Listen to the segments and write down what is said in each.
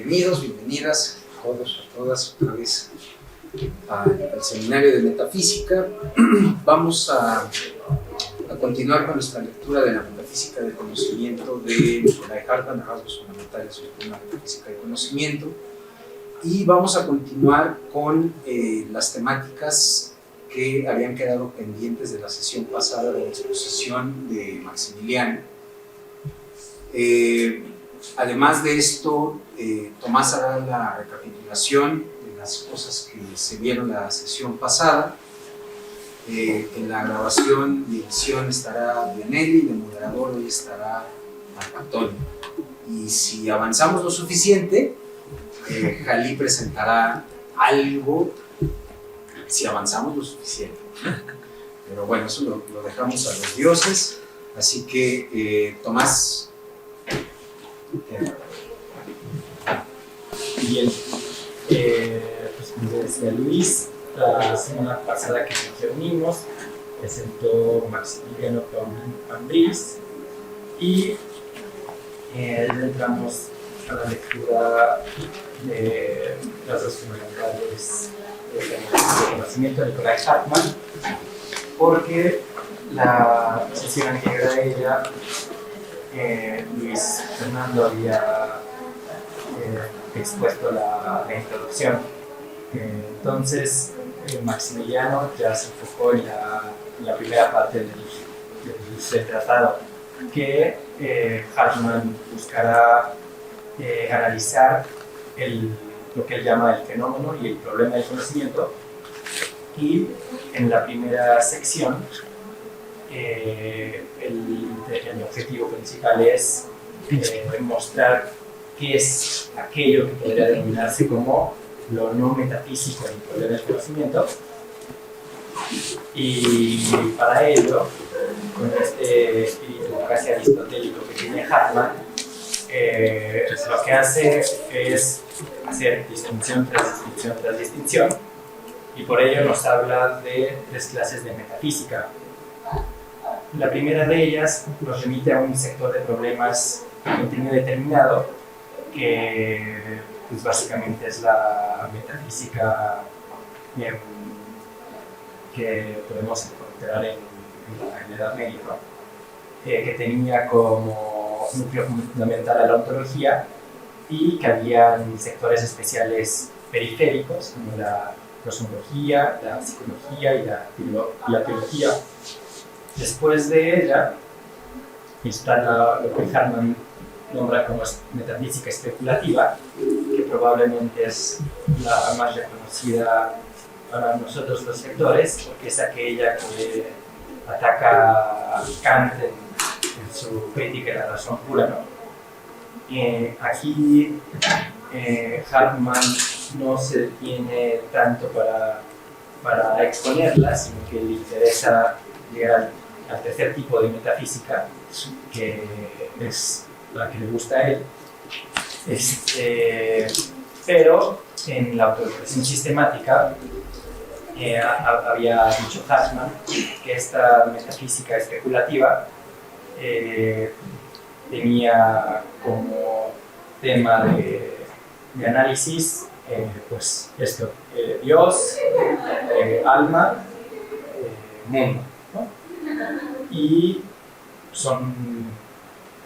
bienvenidos, bienvenidas a todos, a todas otra vez al seminario de metafísica. Vamos a continuar con nuestra lectura de la metafísica del conocimiento de Nicolai Hartmann, rasgos fundamentales de la metafísica del conocimiento, y vamos a continuar con las temáticas que habían quedado pendientes de la sesión pasada de la exposición de Maximiliano. Además de esto, Tomás hará la recapitulación de las cosas que se vieron la sesión pasada. En la grabación y edición estará Bianelli, de moderador hoy estará Marco Antonio. Y si avanzamos lo suficiente, Jalí presentará algo, si avanzamos lo suficiente. Pero bueno, eso lo dejamos a los dioses. Así que, Tomás. Bien, pues como decía Luis, la semana pasada que nos reunimos presentó Maximiliano Pambris y entramos a la lectura de las dos fundamentales del conocimiento de Nicolai Hartmann, porque la sesión anterior a ella Luis Fernando había expuesto la introducción. Entonces Maximiliano ya se enfocó en la primera parte del tratado, que Hartmann buscará analizar lo que él llama el fenómeno y el problema del conocimiento, y en la primera sección el objetivo principal es mostrar qué es aquello que podría denominarse como lo no metafísico en el problema del conocimiento. Y para ello, con este espíritu casi aristotélico que tiene Hartmann, lo que hace es hacer distinción tras distinción tras distinción, y por ello nos habla de tres clases de metafísica. La primera de ellas nos remite a un sector de problemas de contenido determinado, que pues básicamente es la metafísica que podemos encontrar en la Edad Media, ¿no? Que tenía como núcleo fundamental a la ontología, y que había sectores especiales periféricos como la cosmología, la psicología y la teología. Después de ella está lo que Hartmann nombra como metafísica especulativa, que probablemente es la más reconocida para nosotros los lectores, porque es aquella que ataca a Kant en su crítica de la razón pura, ¿no? Aquí Hartmann no se detiene tanto para exponerla, sino que le interesa llegar al tercer tipo de metafísica, que es la que le gusta a él. Pero en la autorrepresión sistemática había dicho Hartmann que esta metafísica especulativa tenía como tema de análisis pues esto, Dios, alma, mundo, ¿no? Y son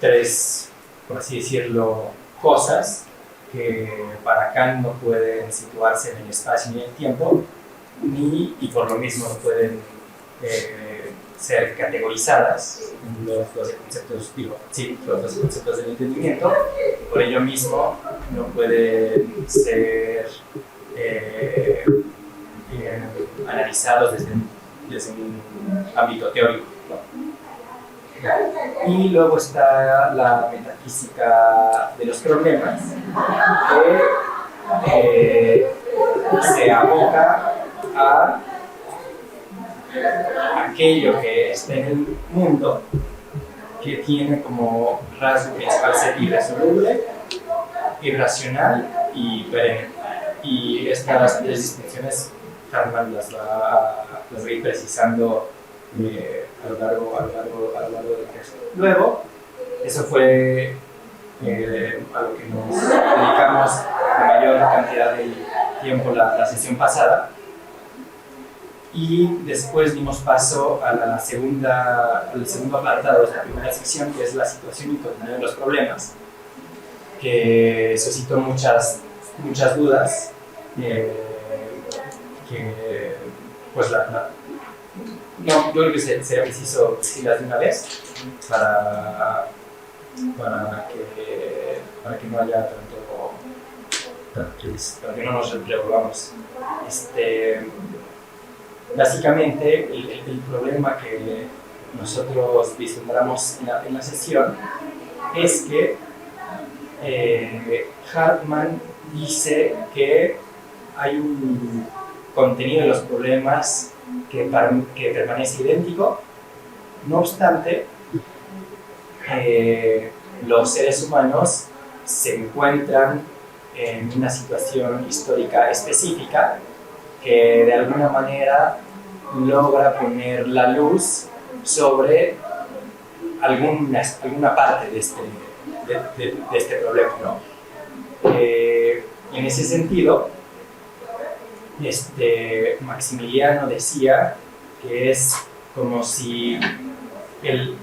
tres, por así decirlo, cosas que para Kant no pueden situarse en el espacio ni en el tiempo, y por lo mismo no pueden ser categorizadas en los 12 conceptos, los 12 conceptos del entendimiento. Por ello mismo no pueden ser analizados desde un ámbito teórico, ¿no? Y luego está la metafísica de los problemas, que se aboca a aquello que está en el mundo, que tiene como rasgo principal ser irresoluble, irracional y perenne. Y estas tres distinciones Hartmann las va a ir precisando a lo largo del texto. Luego, eso fue a lo que nos dedicamos tiempo la sesión pasada. Y después dimos paso al segundo apartado de la primera sección, que es la situación y contenido de los problemas, que suscitó muchas dudas, que pues no, yo creo que sería preciso decirlas de una vez para que no haya para que no nos revolvamos. Básicamente, el problema que nosotros vislumbramos en la sesión es que Hartman dice que hay un contenido de los problemas que permanece idéntico. No obstante, los seres humanos se encuentran en una situación histórica específica que de alguna manera logra poner la luz sobre alguna parte de este problema, ¿no? En ese sentido, Maximiliano decía que es como si el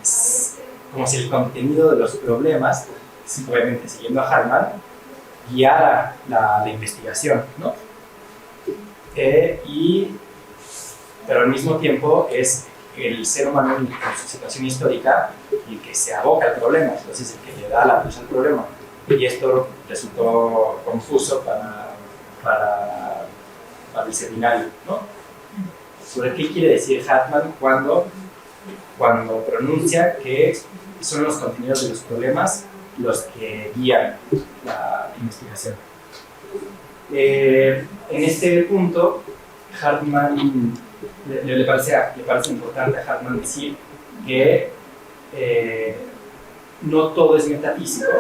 contenido de los problemas, obviamente siguiendo a Hartman, guiara la investigación, ¿no? Pero al mismo tiempo es el ser humano en su situación histórica el que se aboca al problema, entonces el que le da la luz al problema. Y esto resultó confuso para el seminario, ¿no? ¿Sobre qué quiere decir Hartman cuando pronuncia que son los contenidos de los problemas los que guían la investigación? En este punto, Hartman le parece importante a Hartman decir que no todo es metafísico,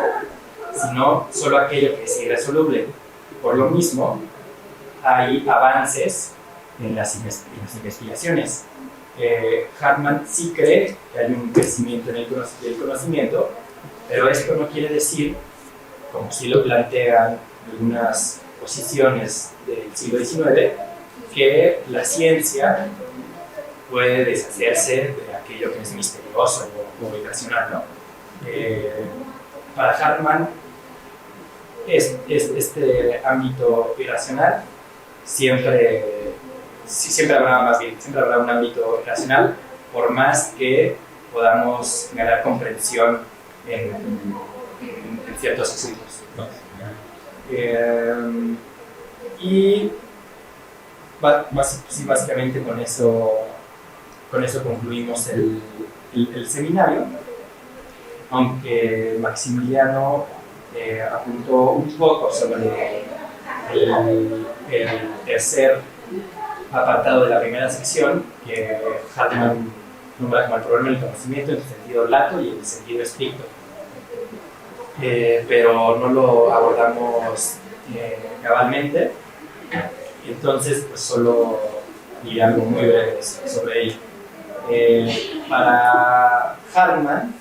sino solo aquello que es irresoluble. Por lo mismo, hay avances en las investigaciones. Hartman sí cree que hay un crecimiento en el conocimiento, pero esto no quiere decir, como sí lo plantean algunas posiciones del siglo XIX, que la ciencia puede deshacerse de aquello que es misterioso o irracional, ¿no? Para Hartman, este ámbito irracional siempre habrá un ámbito irracional, por más que podamos ganar comprensión en ciertos asuntos, ¿no? Y básicamente con eso concluimos el seminario, aunque Maximiliano apuntó un poco sobre el tercer apartado de la primera sección, que Hartman nombra como el problema del conocimiento en el sentido lato y en el sentido estricto. Pero no lo abordamos cabalmente, entonces pues solo diré algo muy breve sobre ello. Para Hartman,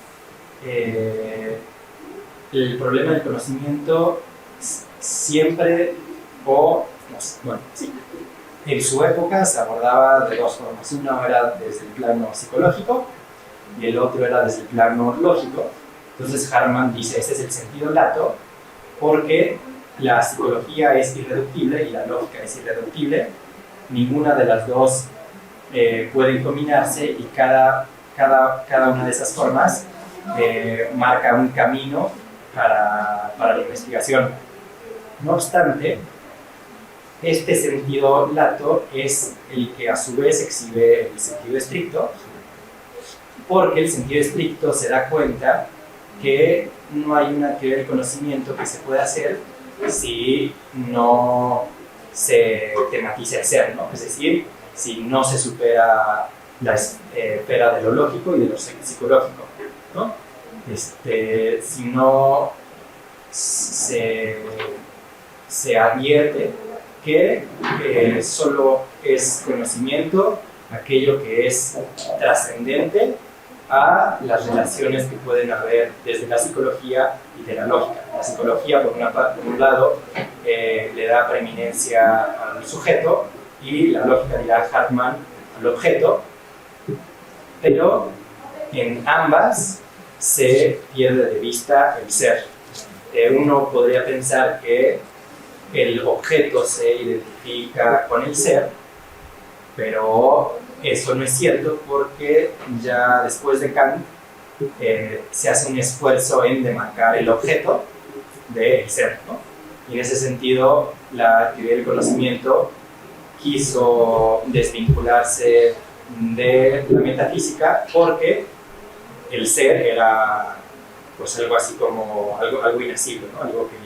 el problema del conocimiento siempre, en su época se abordaba de dos formas. Uno era desde el plano psicológico y el otro era desde el plano lógico. Entonces Hartman dice, ese es el sentido lato, porque la psicología es irreductible y la lógica es irreductible. Ninguna de las dos pueden combinarse y cada una de esas formas marca un camino para la investigación. No obstante, este sentido lato es el que a su vez exhibe el sentido estricto, porque el sentido estricto se da cuenta que no hay una teoría del conocimiento que se pueda hacer si no se tematiza el ser, ¿no? Es decir, si no se supera la esfera de lo lógico y de lo psicológico, ¿no? Si no se advierte que solo es conocimiento aquello que es trascendente a las relaciones que pueden haber desde la psicología y de la lógica. La psicología, por un lado, le da preeminencia al sujeto y la lógica, dirá Hartmann, al objeto, pero en ambas se pierde de vista el ser. Uno podría pensar que el objeto se identifica con el ser, pero eso no es cierto porque ya después de Kant se hace un esfuerzo en demarcar el objeto del ser, ¿no? Y en ese sentido la teoría del conocimiento quiso desvincularse de la metafísica porque el ser era pues algo así como algo inasible, ¿no? Algo que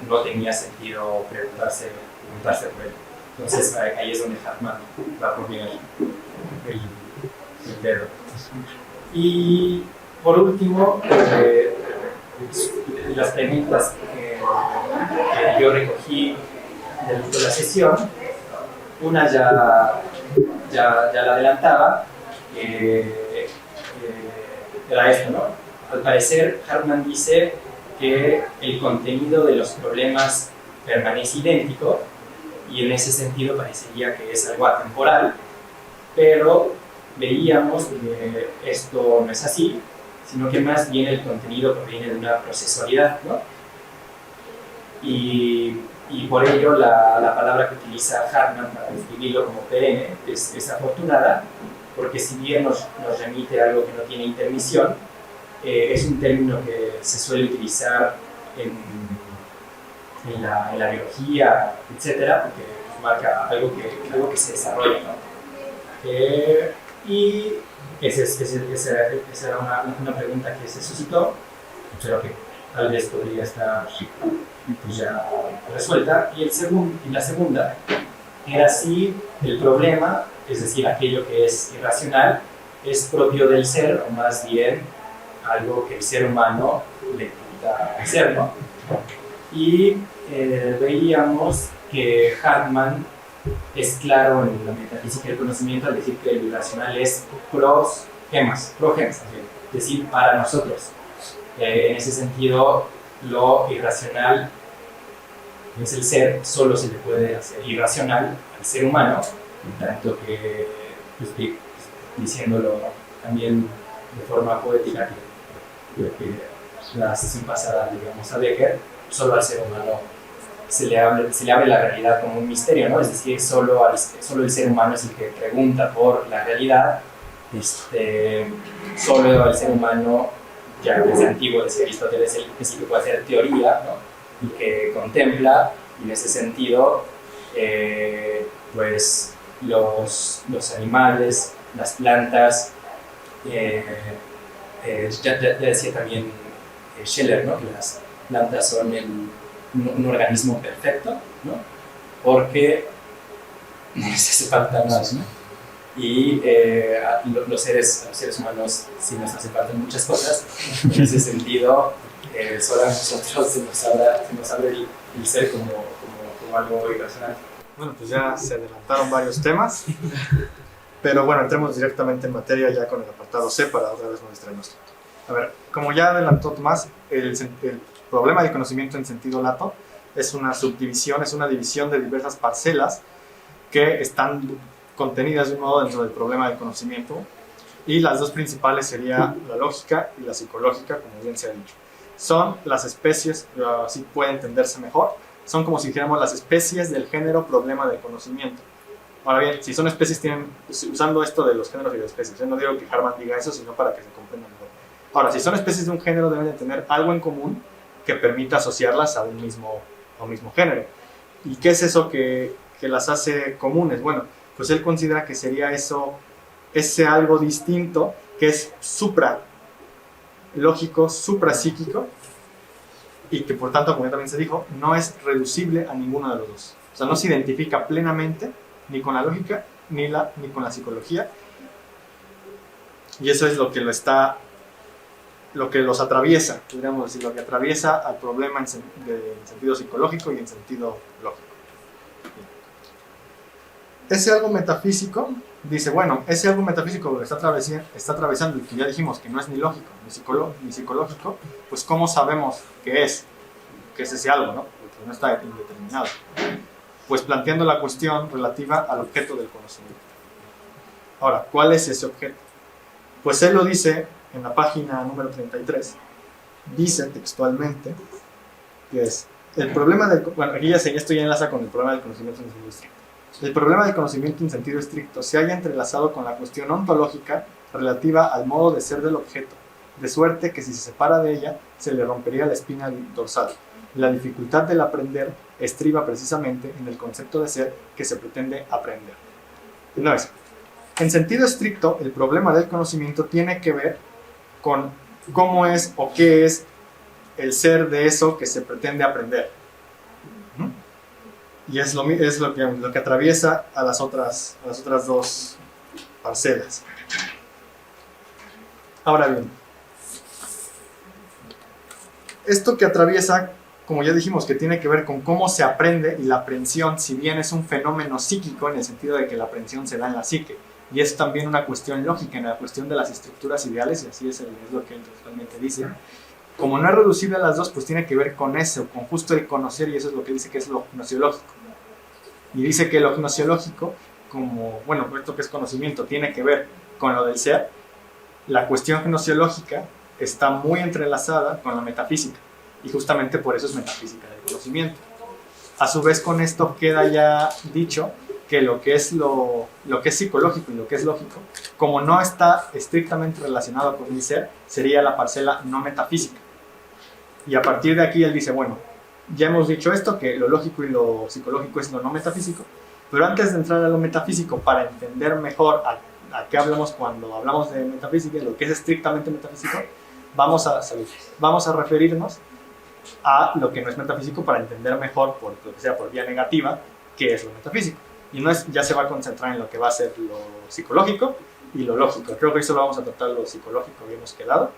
no tenía sentido preguntarse por él. Entonces ahí es donde Hartmann va a poner el dedo. Y por último, las preguntas que yo recogí de la sesión, una ya la adelantaba, era esto, ¿no? Al parecer, Hartmann dice que el contenido de los problemas permanece idéntico y en ese sentido parecería que es algo atemporal, pero veíamos que esto no es así, sino que más bien el contenido proviene de una procesualidad, ¿no? Y por ello la palabra que utiliza Hartmann para describirlo como perenne es afortunada, porque si bien nos remite a algo que no tiene intermisión, es un término que se suele utilizar en la biología, etcétera, porque marca algo que se desarrolla, ¿no? Y esa era una pregunta que se suscitó, pero que tal vez podría estar pues, ya resuelta. Y la segunda era si el problema, es decir, aquello que es irracional, es propio del ser o más bien algo que el ser humano le quita al ser, ¿no? Y veíamos que Hartmann es claro en la metafísica del conocimiento al decir que lo irracional es progemas, es decir, para nosotros. En ese sentido, lo irracional es el ser, solo se le puede hacer irracional al ser humano, tanto que, pues, diciéndolo también de forma poética, que la sesión pasada, digamos, a Becker, solo al ser humano se le abre la realidad como un misterio, ¿no? Es decir, solo el ser humano es el que pregunta por la realidad, solo el ser humano, ya desde antiguo, desde Aristóteles, es el que puede hacer teoría, ¿no? Y que contempla, y en ese sentido, pues los animales, las plantas, ya decía también Scheller, ¿no? Que las plantas son un organismo perfecto, ¿no? Porque no les hace falta nada, ¿no? Y los seres humanos sí nos hace falta muchas cosas. En ese sentido, solo a nosotros se nos abre el ser como algo irracional. Bueno, pues ya se adelantaron varios temas, pero bueno, entremos directamente en materia ya con el apartado C para otra vez no distraernos tanto. A ver, como ya adelantó Tomás, el problema del conocimiento en sentido lato es una subdivisión, es una división de diversas parcelas que están contenidas de un modo dentro del problema del conocimiento, y las dos principales serían la lógica y la psicológica, como bien se ha dicho. Son las especies, así puede entenderse mejor, son como si dijéramos las especies del género problema del conocimiento. Ahora bien, si son especies, usando esto de los géneros y de especies, no digo que Hartmann diga eso, sino para que se comprenda mejor. Ahora, si son especies de un género, deben de tener algo en común que permita asociarlas a un mismo género. ¿Y qué es eso que las hace comunes? Bueno, pues él considera que sería ese algo distinto, que es supralógico, suprapsíquico, y que por tanto, como también se dijo, no es reducible a ninguno de los dos. O sea, no se identifica plenamente ni con la lógica ni con la psicología, y eso es lo que los atraviesa, podríamos decir, lo que atraviesa al problema en sentido psicológico y en sentido lógico. ese algo metafísico, dice, bueno, ese algo metafísico lo está atravesando y que ya dijimos que no es ni lógico ni psicológico, pues ¿cómo sabemos qué es ese algo, ¿no? Porque no está indeterminado. Pues planteando la cuestión relativa al objeto del conocimiento. Ahora, ¿cuál es ese objeto? Pues él lo dice en la página número 33, dice textualmente que es el problema del... Bueno, aquí esto ya enlaza con el problema del conocimiento en sentido estricto. El problema del conocimiento en sentido estricto se halla entrelazado con la cuestión ontológica relativa al modo de ser del objeto, de suerte que si se separa de ella, se le rompería la espina dorsal. La dificultad del aprender estriba precisamente en el concepto de ser que se pretende aprender. No es. En sentido estricto, el problema del conocimiento tiene que ver con cómo es o qué es el ser de eso que se pretende aprender. Y es lo que atraviesa a las otras dos parcelas. Ahora bien, esto que atraviesa, como ya dijimos, que tiene que ver con cómo se aprende, y la aprehensión, si bien es un fenómeno psíquico en el sentido de que la aprehensión se da en la psique, y es también una cuestión lógica en la cuestión de las estructuras ideales, y así es lo que él realmente dice. Como no es reducible a las dos, pues tiene que ver con eso, con justo el conocer, y eso es lo que dice que es lo gnosiológico. Y dice que lo gnosiológico, como, bueno, esto que es conocimiento, tiene que ver con lo del ser. La cuestión gnosiológica está muy entrelazada con la metafísica, y justamente por eso es metafísica del conocimiento. A su vez, con esto queda ya dicho que lo que es psicológico y lo que es lógico, como no está estrictamente relacionado con el ser, sería la parcela no metafísica. Y a partir de aquí él dice, bueno, ya hemos dicho esto, que lo lógico y lo psicológico es lo no metafísico, pero antes de entrar a lo metafísico, para entender mejor a qué hablamos cuando hablamos de metafísica, lo que es estrictamente metafísico, vamos a referirnos a lo que no es metafísico para entender mejor, por lo que sea por vía negativa, qué es lo metafísico. Y no es, ya se va a concentrar en lo que va a ser lo psicológico y lo lógico. Creo que hoy solo vamos a tratar lo psicológico, habíamos quedado.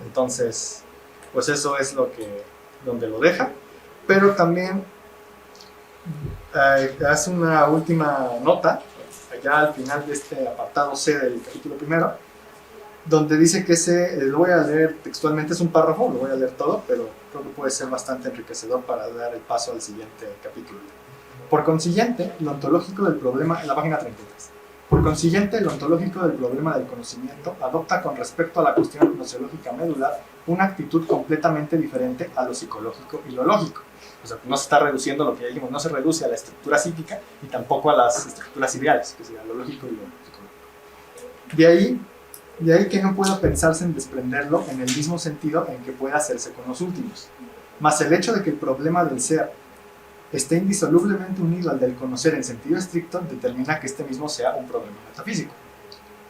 Entonces, pues eso es donde lo deja. Pero también hace una última nota, allá al final de este apartado C del capítulo primero, donde dice que lo voy a leer textualmente, es un párrafo, lo voy a leer todo, pero creo que puede ser bastante enriquecedor para dar el paso al siguiente capítulo. Por consiguiente, lo ontológico del problema, en la página 33, por consiguiente, lo ontológico del problema del conocimiento adopta con respecto a la cuestión gnosiológica medular una actitud completamente diferente a lo psicológico y lo lógico. O sea, no se está reduciendo lo que ya dijimos, no se reduce a la estructura psíquica y tampoco a las estructuras ideales, que sería lo lógico y lo psicológico. De ahí que no pueda pensarse en desprenderlo en el mismo sentido en que pueda hacerse con los últimos. Mas el hecho de que el problema del ser esté indisolublemente unido al del conocer en sentido estricto determina que este mismo sea un problema metafísico.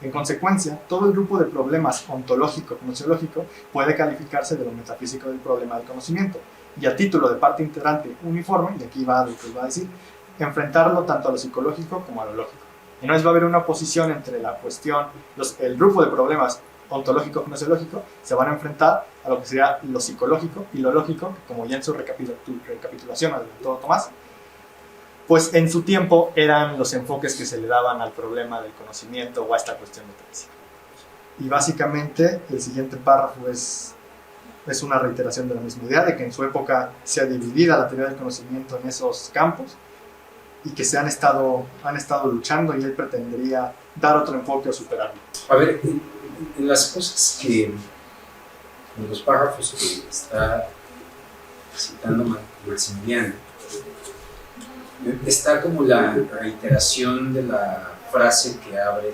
En consecuencia, todo el grupo de problemas ontológico-gnosiológico puede calificarse de lo metafísico del problema del conocimiento, y a título de parte integrante uniforme, y aquí va lo que va a decir, enfrentarlo tanto a lo psicológico como a lo lógico. Y no va a haber una oposición entre la cuestión, el grupo de problemas ontológico-gnosiológico se van a enfrentar a lo que sería lo psicológico y lo lógico, que como ya en su recapitulación adelantó Tomás, pues en su tiempo eran los enfoques que se le daban al problema del conocimiento o a esta cuestión metafísica. Y básicamente el siguiente párrafo es una reiteración de la misma idea, de que en su época se ha dividida la teoría del conocimiento en esos campos y que se han estado luchando, y él pretendería dar otro enfoque o superarlo. A ver, en las cosas en los párrafos que está citando Maximiliano, está como la reiteración de la frase que abre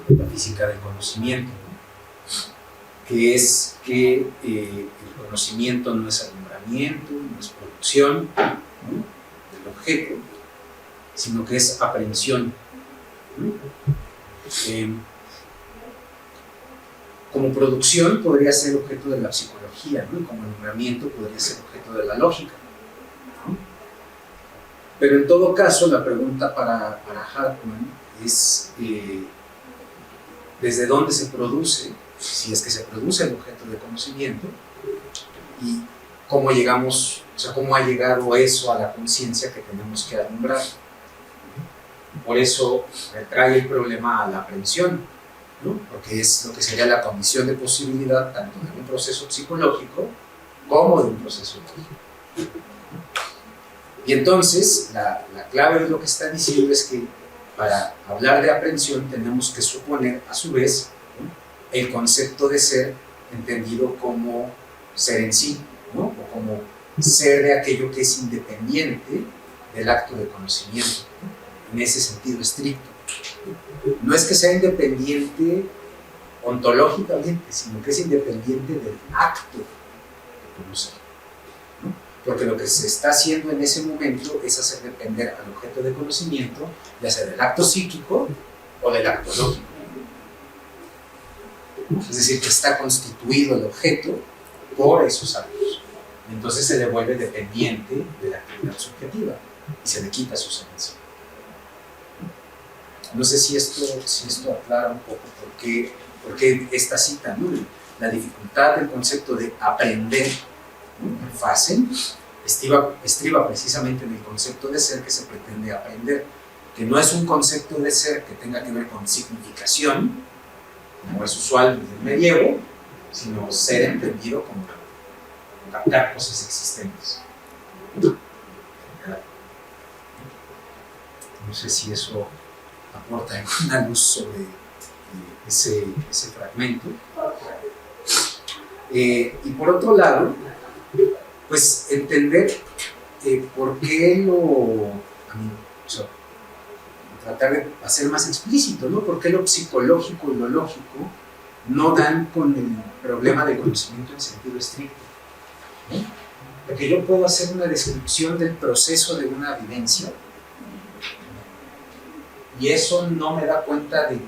la física del conocimiento, ¿no? Que es que el conocimiento no es alumbramiento, no es producción, ¿no?, del objeto, sino que es aprehensión, ¿no? Como producción podría ser objeto de la psicología, ¿no? Y como alumbramiento podría ser objeto de la lógica, ¿no? Pero en todo caso, la pregunta para Hartmann es ¿desde dónde se produce, si es que se produce el objeto de conocimiento, y cómo llegamos, o sea, cómo ha llegado eso a la conciencia que tenemos que alumbrar? por eso retrae el problema a la aprehensión, ¿no? Porque es lo que sería la condición de posibilidad tanto de un proceso psicológico como de un proceso lógico. Y entonces, la clave de lo que está diciendo es que para hablar de aprehensión tenemos que suponer, a su vez, ¿no?, el concepto de ser entendido como ser en sí, ¿no?, o como ser de aquello que es independiente del acto de conocimiento, ¿no?, en ese sentido estricto. No es que sea independiente ontológicamente, sino que es independiente del acto de conocer, ¿no? Porque lo que se está haciendo en ese momento es hacer depender al objeto de conocimiento, ya sea del acto psíquico o del acto lógico. Es decir, que está constituido el objeto por esos actos. Entonces se le vuelve dependiente de la actividad subjetiva y se le quita su esencia. No sé si esto aclara un poco por qué esta cita, ¿no? La dificultad del concepto de aprender, ¿no?, en Fassen estriba precisamente en el concepto de ser que se pretende aprender, que no es un concepto de ser que tenga que ver con significación, como es usual desde el medievo, sino ser entendido como captar cosas existentes. No sé si eso aporta una luz sobre ese fragmento. Y por otro lado, pues entender por qué tratar de hacer más explícito, ¿no? ¿Por qué lo psicológico y lo lógico no dan con el problema del conocimiento en sentido estricto, ¿no? Porque yo puedo hacer una descripción del proceso de una vivencia y eso no me da cuenta de,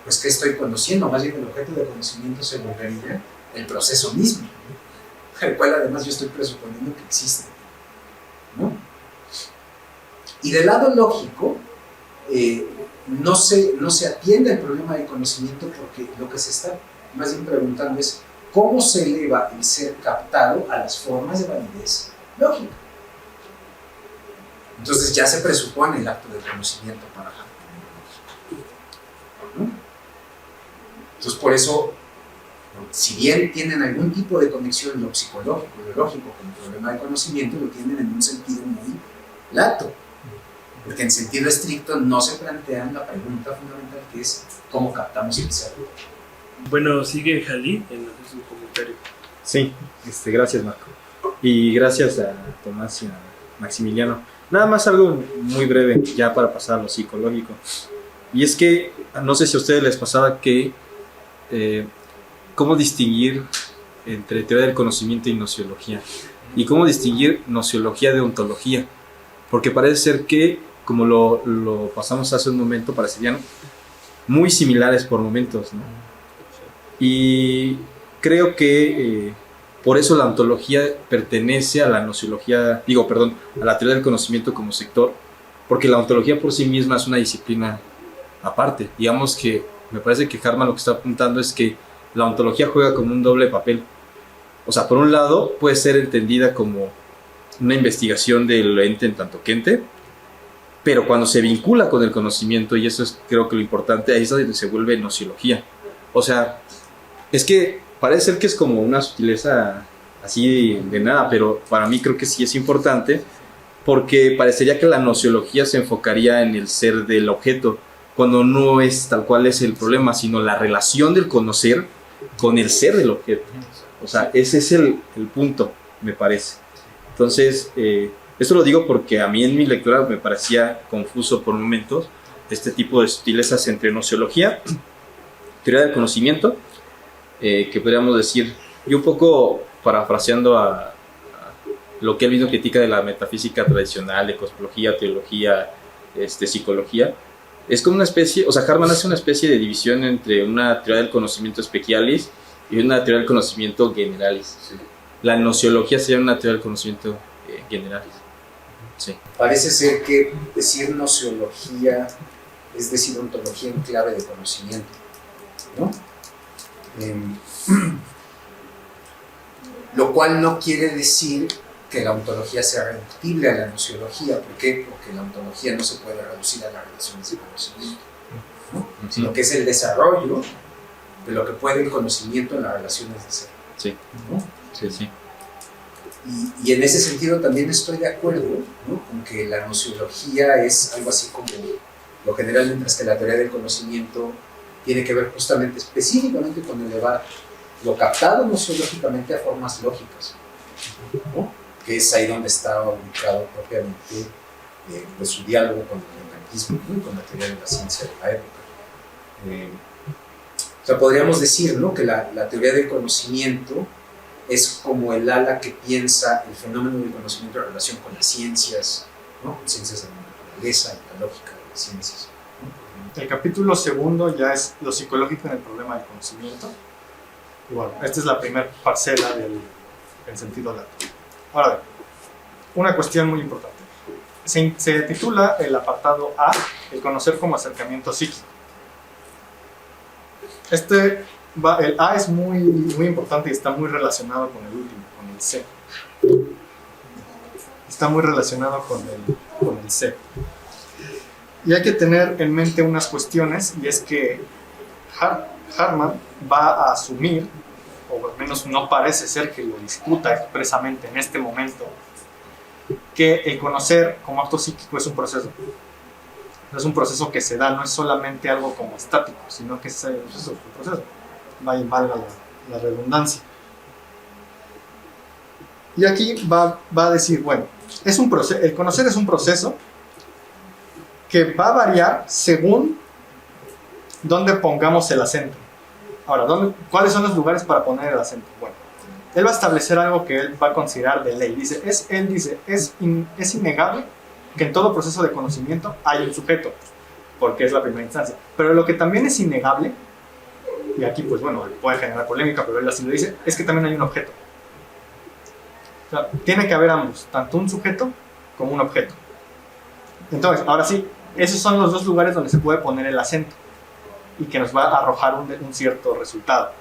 pues, qué estoy conociendo. Más bien el objeto de conocimiento se volvería el proceso mismo, ¿no?, el cual además yo estoy presuponiendo que existe, ¿no? Y del lado lógico, no se atiende el problema del conocimiento, porque lo que se está más bien preguntando es cómo se eleva el ser captado a las formas de validez lógica. Entonces ya se presupone el acto de conocimiento para Hahn, ¿no? Entonces por eso, si bien tienen algún tipo de conexión lo psicológico y lo lógico con el problema del conocimiento, lo tienen en un sentido muy lato, porque en sentido estricto no se plantean la pregunta fundamental, que es cómo captamos el ser. Bueno, sigue Jalí en hacer su comentario. Sí, gracias, Marco. Y gracias a Tomás y a Maximiliano. Nada más algo muy breve, ya para pasar a lo psicológico. Y es que, no sé si a ustedes les pasaba que, cómo distinguir entre teoría del conocimiento y nociología. Y cómo distinguir nociología de ontología. Porque parece ser que, como lo pasamos hace un momento, parecerían muy similares por momentos, ¿no? Y creo que por eso la ontología pertenece a la nociología, a la teoría del conocimiento como sector, porque la ontología por sí misma es una disciplina aparte. Digamos que me parece que Hartmann lo que está apuntando es que la ontología juega como un doble papel. O sea, por un lado puede ser entendida como una investigación del ente en tanto que ente, pero cuando se vincula con el conocimiento, y eso es creo que lo importante, ahí es donde se vuelve nociología. O sea, es que parece ser que es como una sutileza así de nada, pero para mí creo que sí es importante, porque parecería que la nociología se enfocaría en el ser del objeto, cuando no es tal cual es el problema, sino la relación del conocer con el ser del objeto. O sea, ese es el punto, me parece. Entonces, esto lo digo porque a mí en mi lectura me parecía confuso por momentos este tipo de sutilezas entre nociología, teoría del conocimiento, que podríamos decir, y un poco parafraseando a lo que él mismo critica de la metafísica tradicional, de cosmología, teología, psicología, es como una especie, o sea, Hartmann hace una especie de división entre una teoría del conocimiento specialis y una teoría del conocimiento generalis. Sí. La nociología sería una teoría del conocimiento generalis. Sí. Parece ser que decir nociología es decir ontología en clave de conocimiento, ¿no? Lo cual no quiere decir que la ontología sea reductible a la nociología. ¿Por qué? Porque la ontología no se puede reducir a las relaciones de conocimiento, ¿no? Sino que es el desarrollo de lo que puede el conocimiento en las relaciones de ser. Sí, ¿no? sí, sí. Y en ese sentido también estoy de acuerdo, ¿no?, con que la nociología es algo así como lo general, mientras que la teoría del conocimiento tiene que ver justamente, específicamente con elevar lo captado nociológicamente a formas lógicas, ¿no?, que es ahí donde está ubicado propiamente pues su diálogo con el empirismo, ¿no?, y con la teoría de la ciencia de la época. O sea, podríamos decir, ¿no?, que la teoría del conocimiento es como el ala que piensa el fenómeno del conocimiento en relación con las ciencias, ¿no?, con ciencias de la naturaleza y la lógica de las ciencias, ¿no? El capítulo segundo ya es lo psicológico en el problema del conocimiento. Y bueno, esta es la primera parcela del sentido lato. Ahora bien, una cuestión muy importante. Se titula el apartado A, el conocer como acercamiento psíquico. El A es muy, muy importante y está muy relacionado con el último, con el C. Está muy relacionado con el C. Y hay que tener en mente unas cuestiones, y es que Hartmann va a asumir, o al menos no parece ser que lo discuta expresamente en este momento, que el conocer como acto psíquico es un proceso. No es un proceso que se da, no es solamente algo como estático, sino que es un proceso. Valga la redundancia. Y aquí va a decir, bueno, el conocer es un proceso que va a variar según dónde pongamos el acento. Ahora, ¿cuáles son los lugares para poner el acento? Bueno, él va a establecer algo que él va a considerar de ley. Es innegable que en todo proceso de conocimiento hay un sujeto, porque es la primera instancia. Pero lo que también es innegable, y aquí pues bueno, puede generar polémica, pero él así lo dice, es que también hay un objeto. O sea, tiene que haber ambos, tanto un sujeto como un objeto. Entonces, ahora sí, esos son los dos lugares donde se puede poner el acento y que nos va a arrojar un cierto resultado,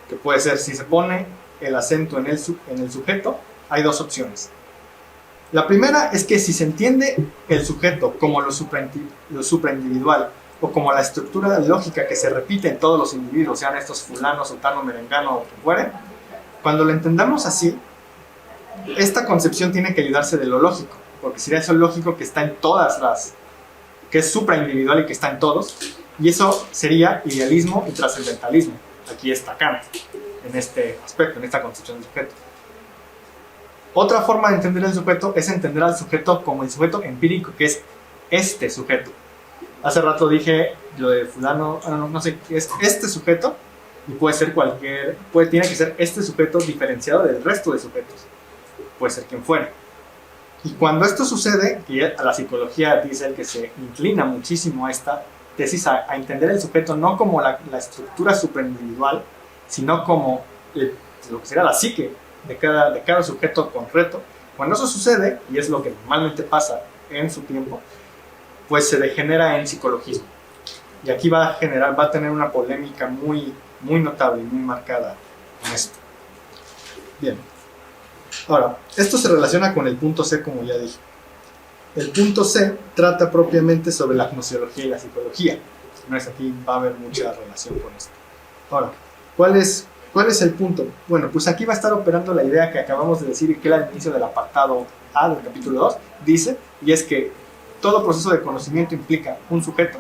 que puede ser, si se pone el acento en el sujeto, hay dos opciones. La primera es que si se entiende el sujeto como lo supraindividual o como la estructura lógica que se repite en todos los individuos, sean estos fulano, sotano, merengano o que fueren, cuando lo entendamos así, esta concepción tiene que ayudarse de lo lógico, porque sería eso lógico que está en que es supraindividual y que está en todos, y eso sería idealismo y trascendentalismo. Aquí está Kant, en este aspecto, en esta concepción del sujeto. Otra forma de entender el sujeto es entender al sujeto como el sujeto empírico, que es este sujeto. Hace rato dije lo de fulano, no sé, es este sujeto, y puede ser tiene que ser este sujeto diferenciado del resto de sujetos. Puede ser quien fuera. Y cuando esto sucede, y a la psicología dice el que se inclina muchísimo a esta tesis, a entender el sujeto no como la estructura superindividual, sino como lo que sería la psique de cada sujeto concreto. Cuando eso sucede, y es lo que normalmente pasa en su tiempo, pues se degenera en psicologismo. Y aquí va a tener una polémica muy, muy notable y muy marcada con esto. Bien. Ahora, esto se relaciona con el punto C, como ya dije. El punto C trata propiamente sobre la gnosiología y la psicología. No es aquí, va a haber mucha relación con esto. Ahora, ¿cuál es el punto? Bueno, pues aquí va a estar operando la idea que acabamos de decir y que al inicio del apartado A del capítulo 2 dice, y es que todo proceso de conocimiento implica un sujeto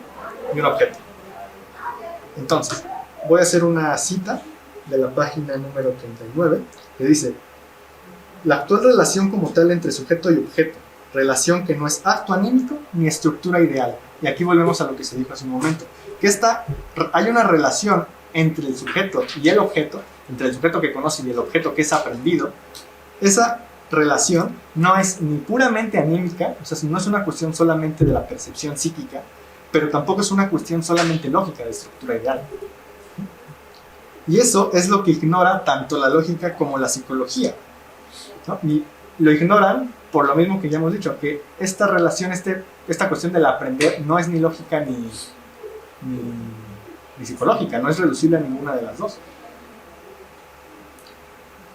y un objeto. Entonces, voy a hacer una cita de la página número 39 que dice: la actual relación como tal entre sujeto y objeto, relación que no es acto anímico ni estructura ideal. Y aquí volvemos a lo que se dijo hace un momento, que hay una relación entre el sujeto y el objeto, entre el sujeto que conoce y el objeto que es aprendido. Esa relación no es ni puramente anímica, o sea, no es una cuestión solamente de la percepción psíquica, pero tampoco es una cuestión solamente lógica de estructura ideal. Y eso es lo que ignora tanto la lógica como la psicología, ¿no? Y lo ignoran por lo mismo que ya hemos dicho, que esta relación, esta cuestión del aprender no es ni lógica ni psicológica, no es reducible a ninguna de las dos.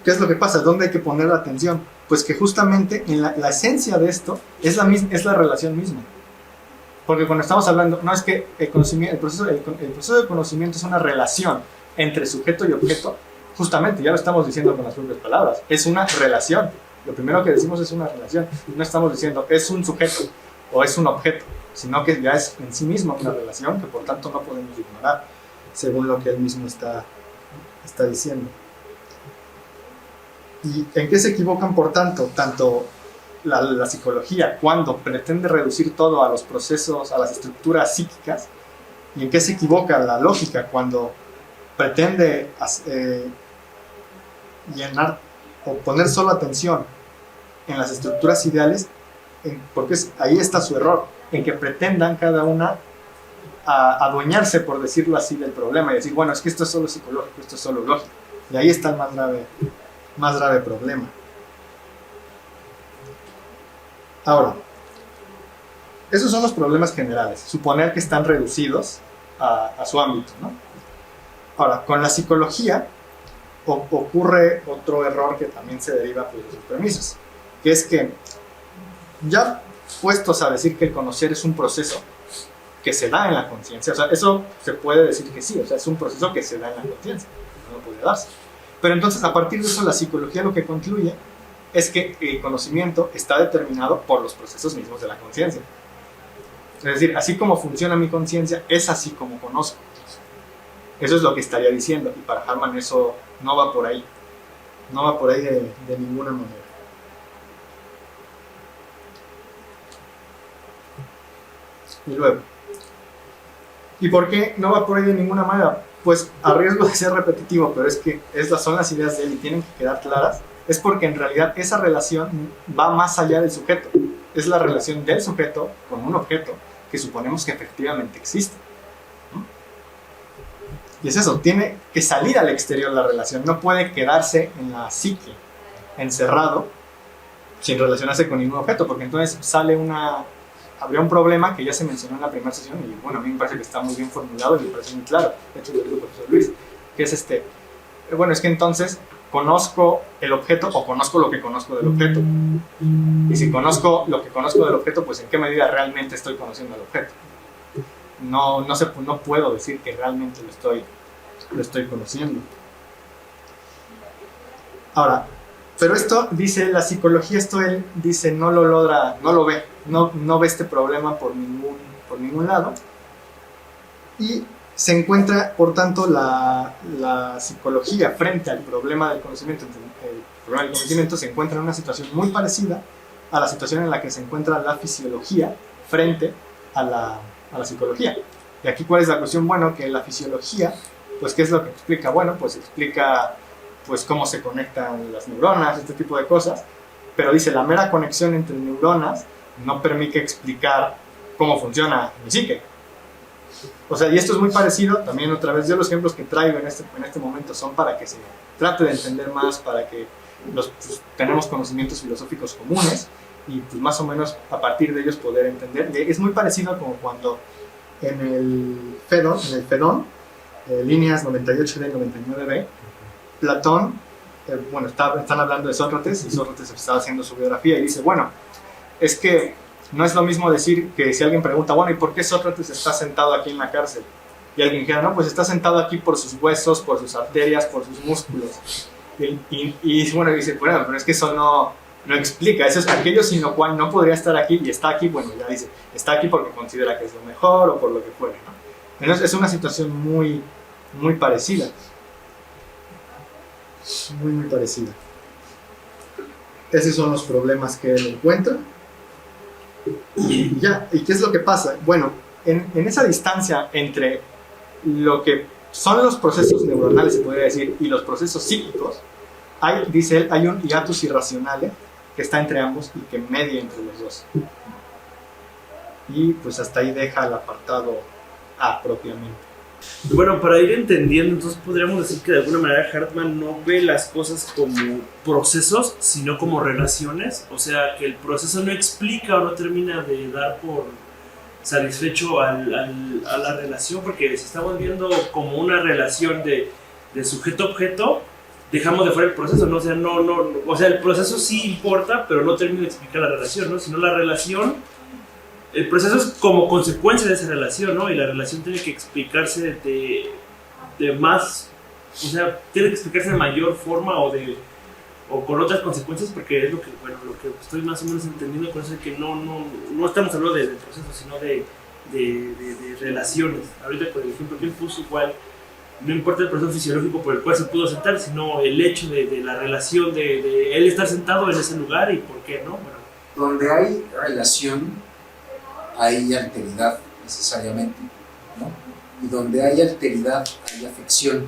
¿Qué es lo que pasa? ¿Dónde hay que poner la atención? Pues que justamente en la esencia de esto es la relación misma. Porque cuando estamos hablando, no es que el proceso de conocimiento es una relación entre sujeto y objeto, justamente ya lo estamos diciendo con las propias palabras, es una relación. Lo primero que decimos es una relación, no estamos diciendo es un sujeto o es un objeto, sino que ya es en sí mismo una relación que por tanto no podemos ignorar, según lo que él mismo está diciendo. ¿Y en qué se equivocan, por tanto, la psicología cuando pretende reducir todo a los procesos, a las estructuras psíquicas? ¿Y en qué se equivoca la lógica cuando pretende llenar o poner solo atención en las estructuras ideales? Porque ahí está su error, en que pretendan cada una adueñarse, por decirlo así, del problema y decir, bueno, es que esto es solo psicológico, esto es solo lógico. Y ahí está el más grave problema. Ahora, esos son los problemas generales, suponer que están reducidos a su ámbito, ¿no? Ahora, con la psicología ocurre otro error que también se deriva pues, de sus premisas, que es que ya puestos a decir que el conocer es un proceso que se da en la conciencia, o sea, eso se puede decir que sí, o sea, es un proceso que se da en la conciencia, no puede darse. Pero entonces, a partir de eso, la psicología lo que concluye es que el conocimiento está determinado por los procesos mismos de la conciencia. Es decir, así como funciona mi conciencia, es así como conozco. Eso es lo que estaría diciendo, y para Hartmann eso no va por ahí. No va por ahí de ninguna manera. Y luego, ¿y por qué no va por ahí de ninguna manera? Pues a riesgo de ser repetitivo, pero es que estas son las ideas de él y tienen que quedar claras, es porque en realidad esa relación va más allá del sujeto. Es la relación del sujeto con un objeto que suponemos que efectivamente existe. ¿No? Y es eso, tiene que salir al exterior la relación, no puede quedarse en la psique, encerrado, sin relacionarse con ningún objeto, porque entonces habría un problema que ya se mencionó en la primera sesión, y bueno, a mí me parece que está muy bien formulado y me parece muy claro, de hecho lo dijo el profesor Luis, que es bueno, es que entonces conozco el objeto o conozco lo que conozco del objeto. Y si conozco lo que conozco del objeto, pues en qué medida realmente estoy conociendo el objeto. No puedo decir que realmente lo estoy conociendo. Ahora, pero esto, dice la psicología, él dice no lo logra, no lo ve, no ve este problema por ningún lado. Y se encuentra, por tanto, la psicología frente al problema del conocimiento. El problema del conocimiento se encuentra en una situación muy parecida a la situación en la que se encuentra la fisiología frente a la psicología. Y aquí, ¿cuál es la cuestión? Bueno, que la fisiología, pues, ¿qué es lo que explica? Bueno, pues explica pues, cómo se conectan las neuronas, este tipo de cosas, pero dice, la mera conexión entre neuronas no permite explicar cómo funciona mi psique. O sea, y esto es muy parecido, también otra vez, yo los ejemplos que traigo en este momento son para que se trate de entender más, para que pues, tenemos conocimientos filosóficos comunes y pues más o menos a partir de ellos poder entender. Y es muy parecido como cuando en el Fedón, líneas 98D y 99B, Platón, bueno, están hablando de Sócrates y Sócrates estaba haciendo su biografía y dice, bueno, es que no es lo mismo decir que si alguien pregunta, bueno, ¿y por qué Sócrates está sentado aquí en la cárcel? Y alguien dijera, no, pues está sentado aquí por sus huesos, por sus arterias, por sus músculos. Y bueno, dice, bueno, pero es que eso no explica, eso es aquello sin lo cual no podría estar aquí y está aquí, bueno, ya dice, está aquí porque considera que es lo mejor o por lo que fuere, ¿no? Entonces es una situación muy, muy parecida. Muy, muy parecida. Esos son los problemas que él encuentra. ¿Y qué es lo que pasa? Bueno, en esa distancia entre lo que son los procesos neuronales, se podría decir, y los procesos psíquicos, dice él, hay un hiatus irracionale que está entre ambos y que media entre los dos. Y pues hasta ahí deja el apartado A propiamente. Bueno, para ir entendiendo, entonces podríamos decir que de alguna manera Hartmann no ve las cosas como procesos, sino como relaciones. O sea, que el proceso no explica o no termina de dar por satisfecho a la relación, porque si estamos viendo como una relación de sujeto-objeto, dejamos de fuera el proceso, ¿no? O sea, o sea, el proceso sí importa, pero no termina de explicar la relación, ¿no? Sino la relación, el proceso es como consecuencia de esa relación, ¿no? Y la relación tiene que explicarse de más, o sea, tiene que explicarse de mayor forma o con otras consecuencias, porque es lo que estoy más o menos entendiendo con eso, de que no estamos hablando del proceso, sino de relaciones. Ahorita con el ejemplo que él puso, igual, no importa el proceso fisiológico por el cual se pudo sentar, sino el hecho de la relación de él estar sentado en ese lugar y por qué no. Bueno, Donde hay relación, hay alteridad necesariamente, ¿no? Y donde hay alteridad, hay afección,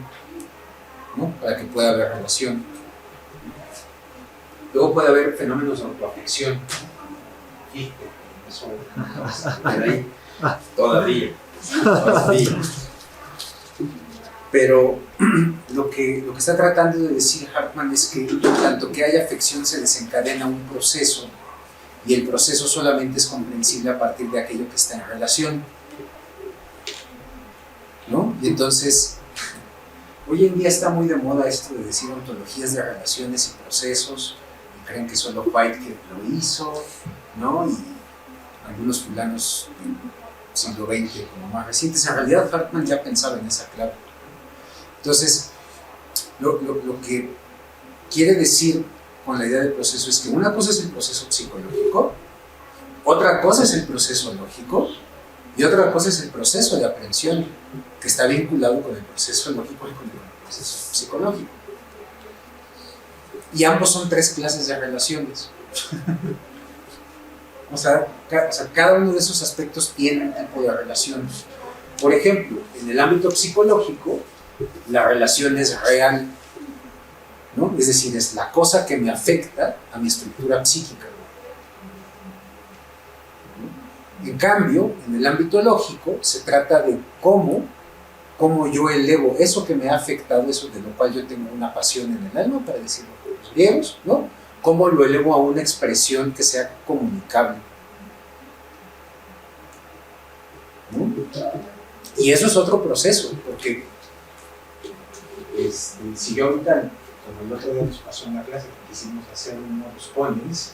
¿no? Para que pueda haber relación. Luego puede haber fenómenos de autoafección, ¿no? Fíjate, eso queda ahí todavía. Pero lo que está tratando de decir Hartman es que tanto que haya afección se desencadena un proceso, y el proceso solamente es comprensible a partir de aquello que está en relación, ¿no? Y entonces, hoy en día está muy de moda esto de decir ontologías de relaciones y procesos, y creen que solo Whitehead lo hizo, ¿no? Y algunos fulanos del siglo XX como más recientes. En realidad Hartman ya pensaba en esa clave. Entonces, lo que quiere decir con la idea del proceso es que una cosa es el proceso psicológico, otra cosa es el proceso lógico, y otra cosa es el proceso de aprehensión, que está vinculado con el proceso lógico y con el proceso psicológico. Y ambos son tres clases de relaciones. O sea, cada uno de esos aspectos tiene un tipo de relación. Por ejemplo, en el ámbito psicológico, la relación es real, ¿no? Es decir, es la cosa que me afecta a mi estructura psíquica. En cambio, en el ámbito lógico, se trata de cómo yo elevo eso que me ha afectado, eso de lo cual yo tengo una pasión en el alma, para decirlo con los griegos, ¿no? Cómo lo elevo a una expresión que sea comunicable, ¿no? Y eso es otro proceso, porque si yo ahorita, como el otro día nos pasó en la clase, que quisimos hacer unos ponens,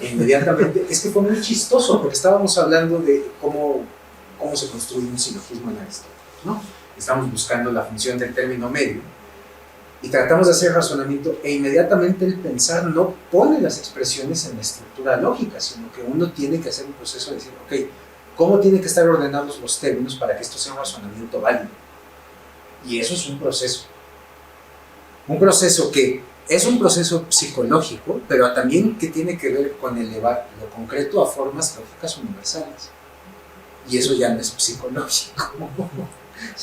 inmediatamente, es que fue muy chistoso, porque estábamos hablando de cómo se construye un silogismo en Aristóteles, ¿no? Estamos buscando la función del término medio, y tratamos de hacer razonamiento, e inmediatamente el pensar no pone las expresiones en la estructura lógica, sino que uno tiene que hacer un proceso de decir, ok, ¿cómo tienen que estar ordenados los términos para que esto sea un razonamiento válido? Y eso es un proceso. Un proceso que es un proceso psicológico, pero también que tiene que ver con elevar lo concreto a formas lógicas universales. Y eso ya no es psicológico.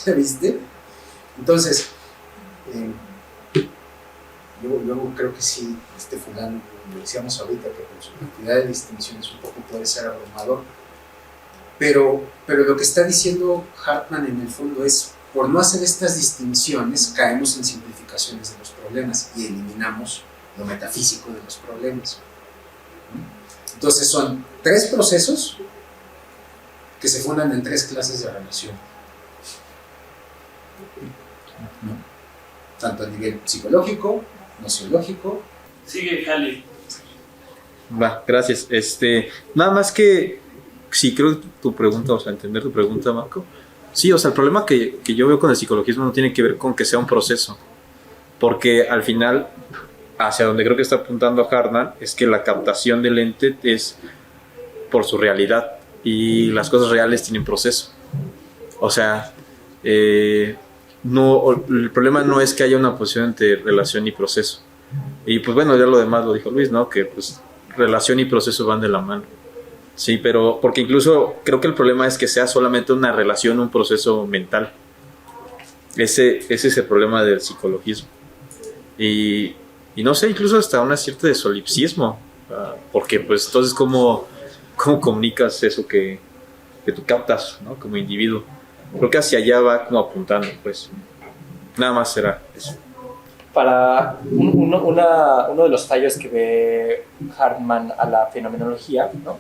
¿Ya viste? Entonces, luego creo que sí, fulano, lo decíamos ahorita, que con su cantidad de distinciones un poco puede ser abrumador. Pero lo que está diciendo Hartman en el fondo es, por no hacer estas distinciones, caemos en simplificaciones de los problemas y eliminamos lo metafísico de los problemas. Entonces son tres procesos que se fundan en tres clases de relación, ¿no? Tanto a nivel psicológico, nociológico. sigue Halley. Va, gracias. Nada más que, sí, creo que tu pregunta, o sea, entender tu pregunta, Marco. Sí, o sea, el problema que yo veo con el psicologismo no tiene que ver con que sea un proceso, porque al final, hacia donde creo que está apuntando Hartman, es que la captación del ente es por su realidad, y las cosas reales tienen proceso. O sea, no, el problema no es que haya una posición entre relación y proceso. Y pues bueno, ya lo demás lo dijo Luis, ¿no? Que pues relación y proceso van de la mano. Sí, pero porque incluso creo que el problema es que sea solamente una relación, un proceso mental. Ese es el problema del psicologismo. Y no sé, incluso hasta una cierta de solipsismo, porque pues entonces ¿cómo comunicas eso que tú captas, ¿no? Como individuo? Creo que hacia allá va como apuntando, pues. Nada más será eso. Para uno de los fallos que ve Hartman a la fenomenología, ¿no?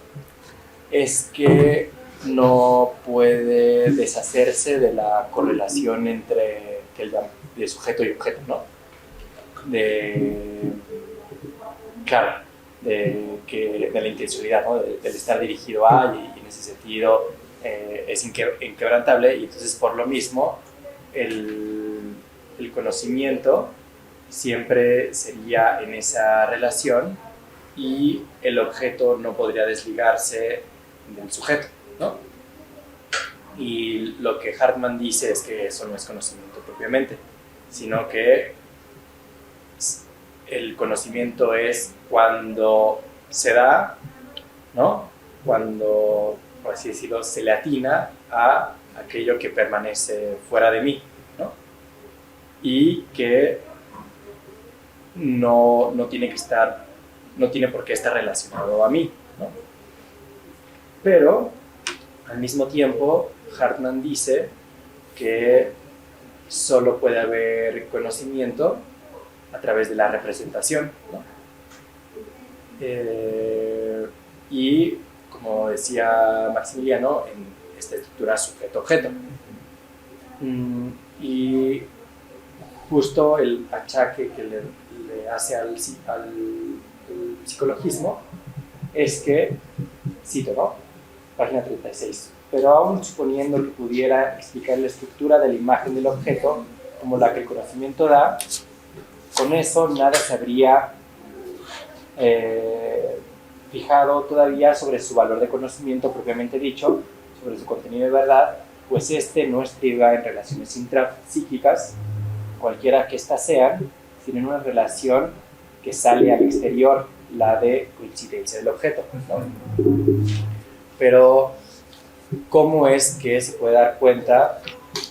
Es que no puede deshacerse de la correlación entre el de sujeto y objeto, ¿no? de claro, de la intencionalidad, ¿no? Del estar dirigido a, y en ese sentido es inquebrantable, y entonces por lo mismo el conocimiento siempre sería en esa relación y el objeto no podría desligarse del sujeto, ¿no? Y lo que Hartman dice es que eso no es conocimiento propiamente, sino que el conocimiento es cuando se da, ¿no? Cuando, por así decirlo, se le atina a aquello que permanece fuera de mí, ¿no? Y que no tiene por qué estar relacionado a mí, ¿no? Pero al mismo tiempo Hartman dice que solo puede haber conocimiento a través de la representación, ¿no? Y como decía Maximiliano, en esta estructura sujeto-objeto. Y justo el achaque que le hace al psicologismo es que, cito, ¿no? Página 36, pero aún suponiendo que pudiera explicar la estructura de la imagen del objeto como la que el conocimiento da, con eso nada se habría fijado todavía sobre su valor de conocimiento propiamente dicho, sobre su contenido de verdad, pues este no estriba en relaciones intrapsíquicas, cualquiera que éstas sean, sino en una relación que sale al exterior, la de coincidencia del objeto, ¿no? Pero, ¿cómo es que se puede dar cuenta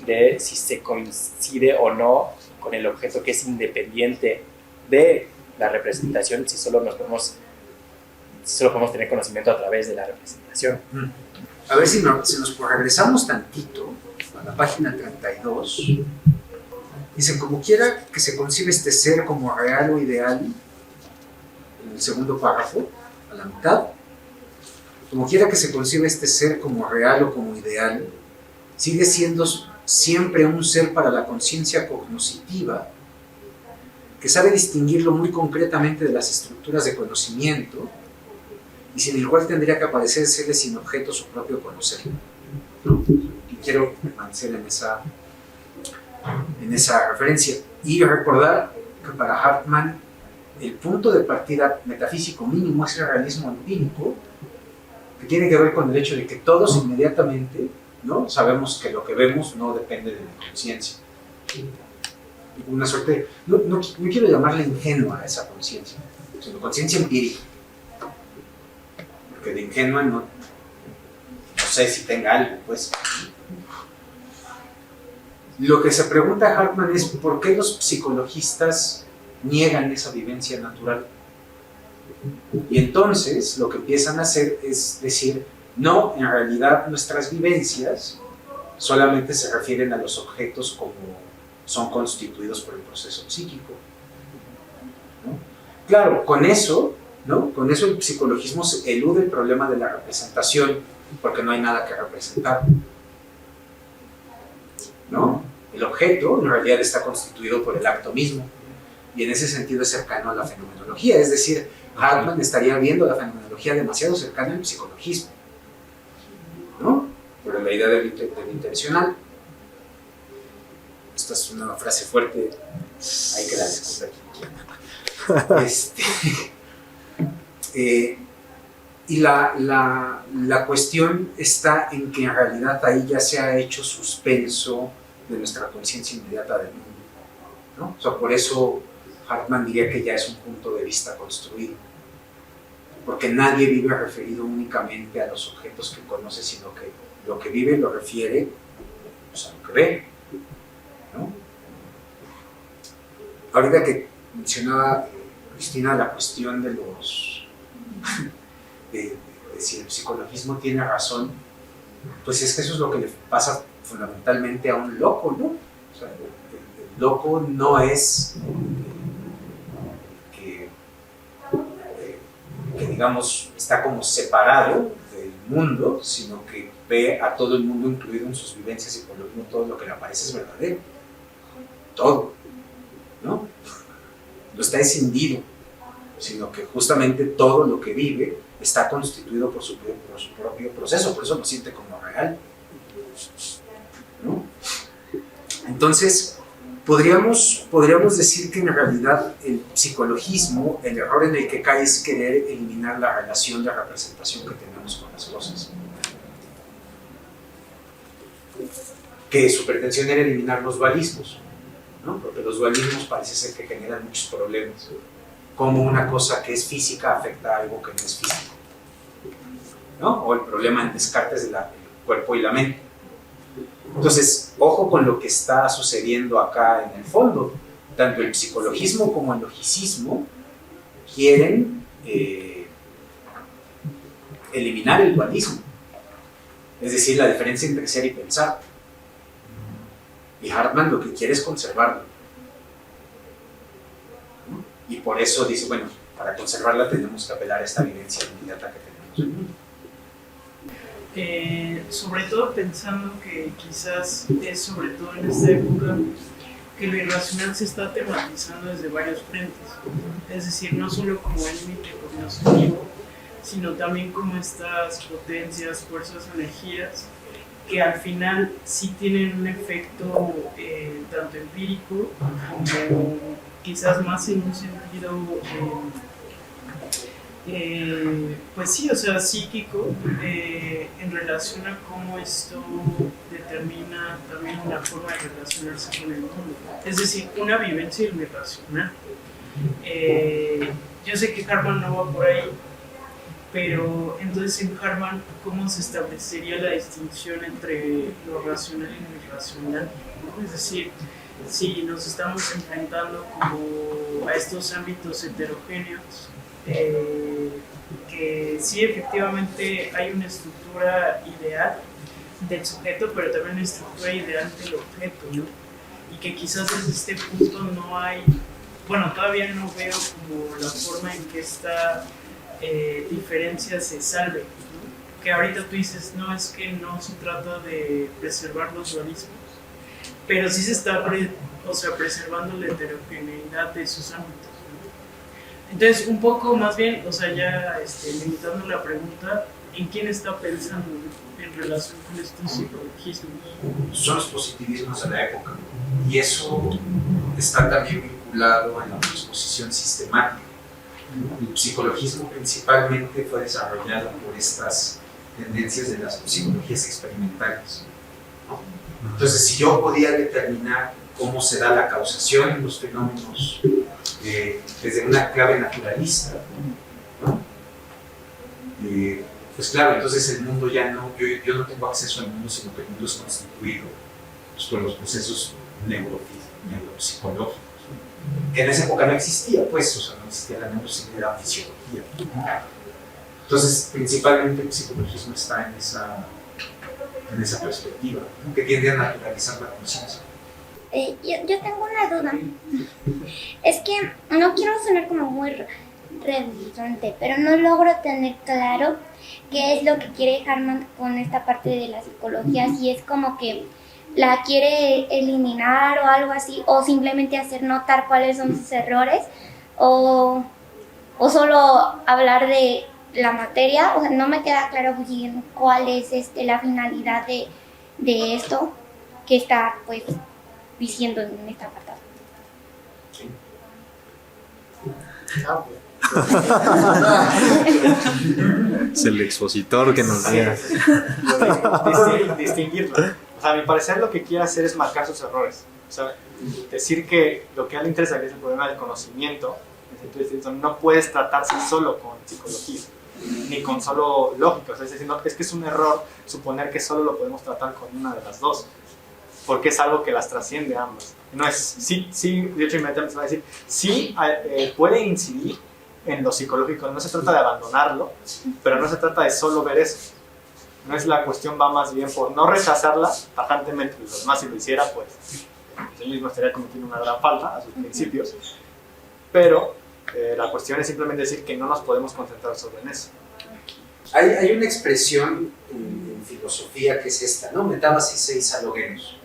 de si se coincide o no con el objeto que es independiente de la representación, si solo podemos tener conocimiento a través de la representación? A ver si nos regresamos tantito a la página 32. Dice, como quiera que se concibe este ser como real o ideal, en el segundo párrafo, a la mitad, como quiera que se concibe este ser como real o como ideal, sigue siendo siempre un ser para la conciencia cognoscitiva, que sabe distinguirlo muy concretamente de las estructuras de conocimiento, y sin el cual tendría que aparecérsele sin objeto su propio conocer, ¿no? Y quiero permanecer en esa referencia y recordar que para Hartman el punto de partida metafísico mínimo es el realismo empírico, que tiene que ver con el hecho de que todos inmediatamente, ¿no?, sabemos que lo que vemos no depende de la conciencia. Una suerte, no quiero llamarle ingenua a esa conciencia, sino conciencia empírica, porque de ingenua no sé si tenga algo, pues. Lo que se pregunta Hartman es ¿por qué los psicologistas niegan esa vivencia natural? Y entonces lo que empiezan a hacer es decir, no, en realidad nuestras vivencias solamente se refieren a los objetos como son constituidos por el proceso psíquico, ¿no? Claro, con eso, ¿no?, con eso el psicologismo elude el problema de la representación, porque no hay nada que representar, ¿no? El objeto en realidad está constituido por el acto mismo, y en ese sentido es cercano a la fenomenología, es decir, Hartman estaría viendo la fenomenología demasiado cercana al psicologismo, ¿no?, por la idea del intencional. Esta es una frase fuerte, hay que darle. Y la cuestión está en que en realidad ahí ya se ha hecho suspenso de nuestra conciencia inmediata del mundo, ¿no? O sea, por eso Hartman diría que ya es un punto de vista construido, porque nadie vive referido únicamente a los objetos que conoce, sino que lo que vive lo refiere, pues, a lo que ve, ¿no? Ahorita que mencionaba Cristina la cuestión de los de si el psicologismo tiene razón, pues es que eso es lo que le pasa fundamentalmente a un loco, ¿no? O sea, el loco no es que digamos está como separado del mundo, sino que ve a todo el mundo incluido en sus vivencias, y por lo mismo todo lo que le aparece es verdadero, todo, ¿no? no está escindido, sino que justamente todo lo que vive está constituido por su propio proceso, por eso lo siente como real, ¿no? Entonces, podríamos decir que en realidad el psicologismo, el error en el que cae es querer eliminar la relación de representación que tenemos con las cosas. Que su pretensión era eliminar los dualismos, ¿no? Porque los dualismos parece ser que generan muchos problemas, como una cosa que es física afecta a algo que no es físico, ¿no? O el problema en Descartes del cuerpo y la mente. Entonces, ojo con lo que está sucediendo acá en el fondo. Tanto el psicologismo como el logicismo quieren eliminar el dualismo, es decir, la diferencia entre ser y pensar. Y Hartmann lo que quiere es conservarlo. Y por eso dice, bueno, para conservarla tenemos que apelar a esta vivencia inmediata que tenemos. Sobre todo pensando que quizás es sobre todo en esta época que lo irracional se está tematizando desde varios frentes, es decir, no solo como el límite cognitivo, sino también como estas potencias, fuerzas, energías que al final sí tienen un efecto tanto empírico como quizás más en un sentido pues sí, o sea, psíquico, en relación a cómo esto determina también una forma de relacionarse con el mundo. Es decir, una vivencia irracional. Yo sé que Hartmann no va por ahí, pero entonces en Hartmann, ¿cómo se establecería la distinción entre lo racional y lo irracional? ¿No? Es decir, si nos estamos enfrentando como a estos ámbitos heterogéneos, que sí, efectivamente hay una estructura ideal del sujeto, pero también una estructura ideal del objeto, ¿no? Y que quizás desde este punto no hay, bueno, todavía no veo como la forma en que esta diferencia se salve, ¿no? Que ahorita tú dices, no, es que no se trata de preservar los dualismos, pero sí se está preservando la heterogeneidad de sus ámbitos. Entonces, un poco más bien, o sea, ya limitando la pregunta, ¿en quién está pensando en relación con estos psicologismos? Son los positivismos de la época, y eso está también vinculado a la exposición sistemática. El psicologismo principalmente fue desarrollado por estas tendencias de las psicologías experimentales, ¿no? Entonces, si yo podía determinar cómo se da la causación en los fenómenos desde una clave naturalista, ¿no? Pues claro, entonces el mundo ya no, yo no tengo acceso al mundo, sino que el mundo es constituido pues, por los procesos neuropsicológicos. Que en esa época no existía, pues, o sea, no existía la neurociencia, era fisiología. Entonces, principalmente el psicologismo está en esa perspectiva, ¿no? Que tiende a naturalizar la conciencia. Yo tengo una duda. Es que no quiero sonar como muy redundante, pero no logro tener claro qué es lo que quiere Hartmann con esta parte de la psicología, si es como que la quiere eliminar o algo así, o simplemente hacer notar cuáles son sus errores, o solo hablar de la materia. O sea, no me queda claro bien cuál es la finalidad de esto que está pues diciendo en esta apartado. Es el expositor que nos diga. Distinguirlo. O sea, a mi parecer lo que quiere hacer es marcar sus errores. O sea, decir que lo que a él le interesa, que es el problema del conocimiento, no puedes tratarse solo con psicología, ni con solo lógica. O sea, es decir, no, es que es un error suponer que solo lo podemos tratar con una de las dos, porque es algo que las trasciende ambas. No es, sí, de hecho inmediatamente se va a decir, sí puede incidir en lo psicológico, no se trata de abandonarlo, pero no se trata de solo ver eso. No es la cuestión, va más bien por no rechazarla tajantemente, y lo demás si lo hiciera, pues él mismo estaría cometiendo una gran falta a sus principios, pero la cuestión es simplemente decir que no nos podemos concentrar solo en eso. Hay una expresión en filosofía que es esta, ¿no? Metábasis eis halógenos.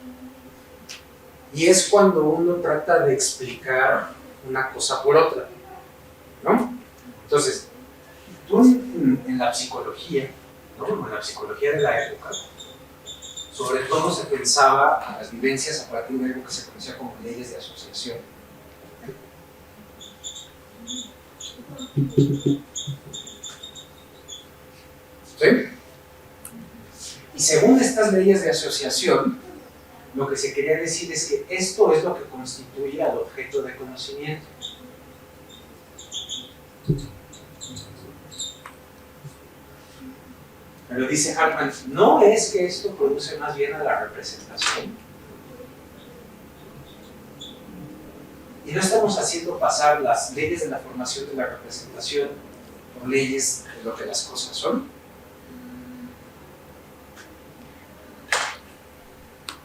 Y es cuando uno trata de explicar una cosa por otra, ¿no? Entonces, tú en la psicología, ¿no? En la psicología de la época, sobre todo se pensaba a las vivencias a partir de algo que se conocía como leyes de asociación. ¿Sí? Y según estas leyes de asociación, lo que se quería decir es que esto es lo que constituye al objeto de conocimiento. Pero dice Hartman, ¿no es que esto produce más bien a la representación? Y no estamos haciendo pasar las leyes de la formación de la representación por leyes de lo que las cosas son.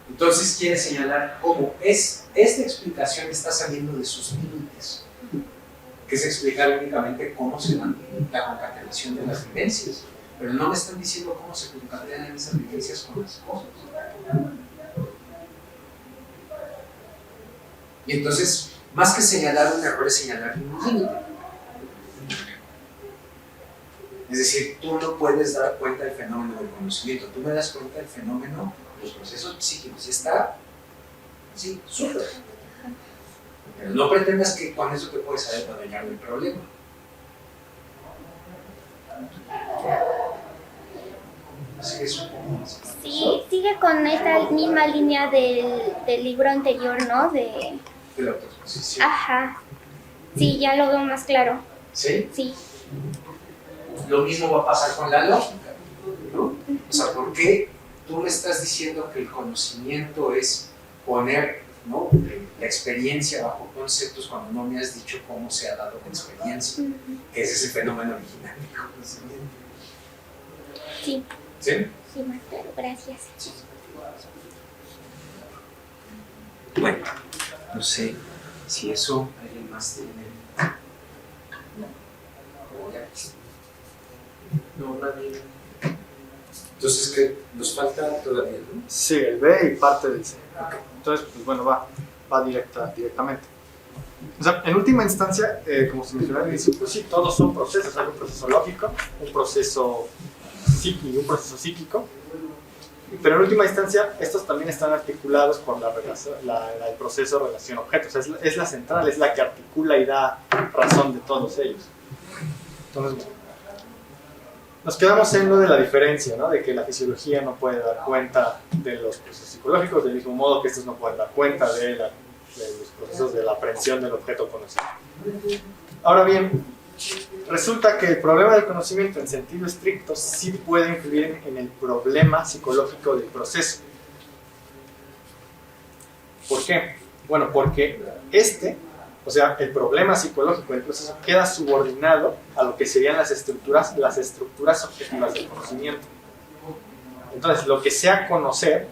Entonces quiere señalar cómo esta explicación está saliendo de sus límites, que es explicar únicamente cómo se da la concatenación de las vivencias, pero no me están diciendo cómo se concatenan esas vivencias con las cosas. Y entonces, más que señalar un error, es señalar un límite. Es decir, tú no puedes dar cuenta del fenómeno del conocimiento, tú me das cuenta del fenómeno de los procesos psíquicos, y está, sí, súper. Pero no pretendas que con eso te puedes adueñar del problema. Así que es un poco más. Sí, sigue con esta misma línea del libro anterior, ¿no? De la autoexposición. Ajá. Sí, ya lo veo más claro. ¿Sí? Sí. Lo mismo va a pasar con la lógica, ¿no? O sea, ¿por qué tú me estás diciendo que el conocimiento es poner, ¿no?, la experiencia bajo conceptos cuando no me has dicho cómo se ha dado la experiencia? Que es ese fenómeno original del conocimiento. Sí. ¿Sí? Sí, más claro, gracias. Bueno, no sé si eso alguien más tiene. No, nadie. Entonces, ¿qué nos falta todavía, no? Sí, el B y parte del C. Entonces, pues bueno, va directamente. O sea, en última instancia, como se mencionó al inicio, pues sí, todos son procesos. Hay un proceso lógico, un proceso psíquico y un proceso psíquico. Pero en última instancia, estos también están articulados por el proceso relación-objeto. O sea, es la central, es la que articula y da razón de todos ellos. Entonces, nos quedamos en lo de la diferencia, ¿no? De que la fisiología no puede dar cuenta de los procesos psicológicos, del mismo modo que estos no pueden dar cuenta de los procesos de la aprehensión del objeto conocido. Ahora bien, resulta que el problema del conocimiento en sentido estricto sí puede influir en el problema psicológico del proceso. ¿Por qué? Bueno, porque o sea, el problema psicológico del proceso queda subordinado a lo que serían las estructuras objetivas del conocimiento. Entonces, lo que sea conocer,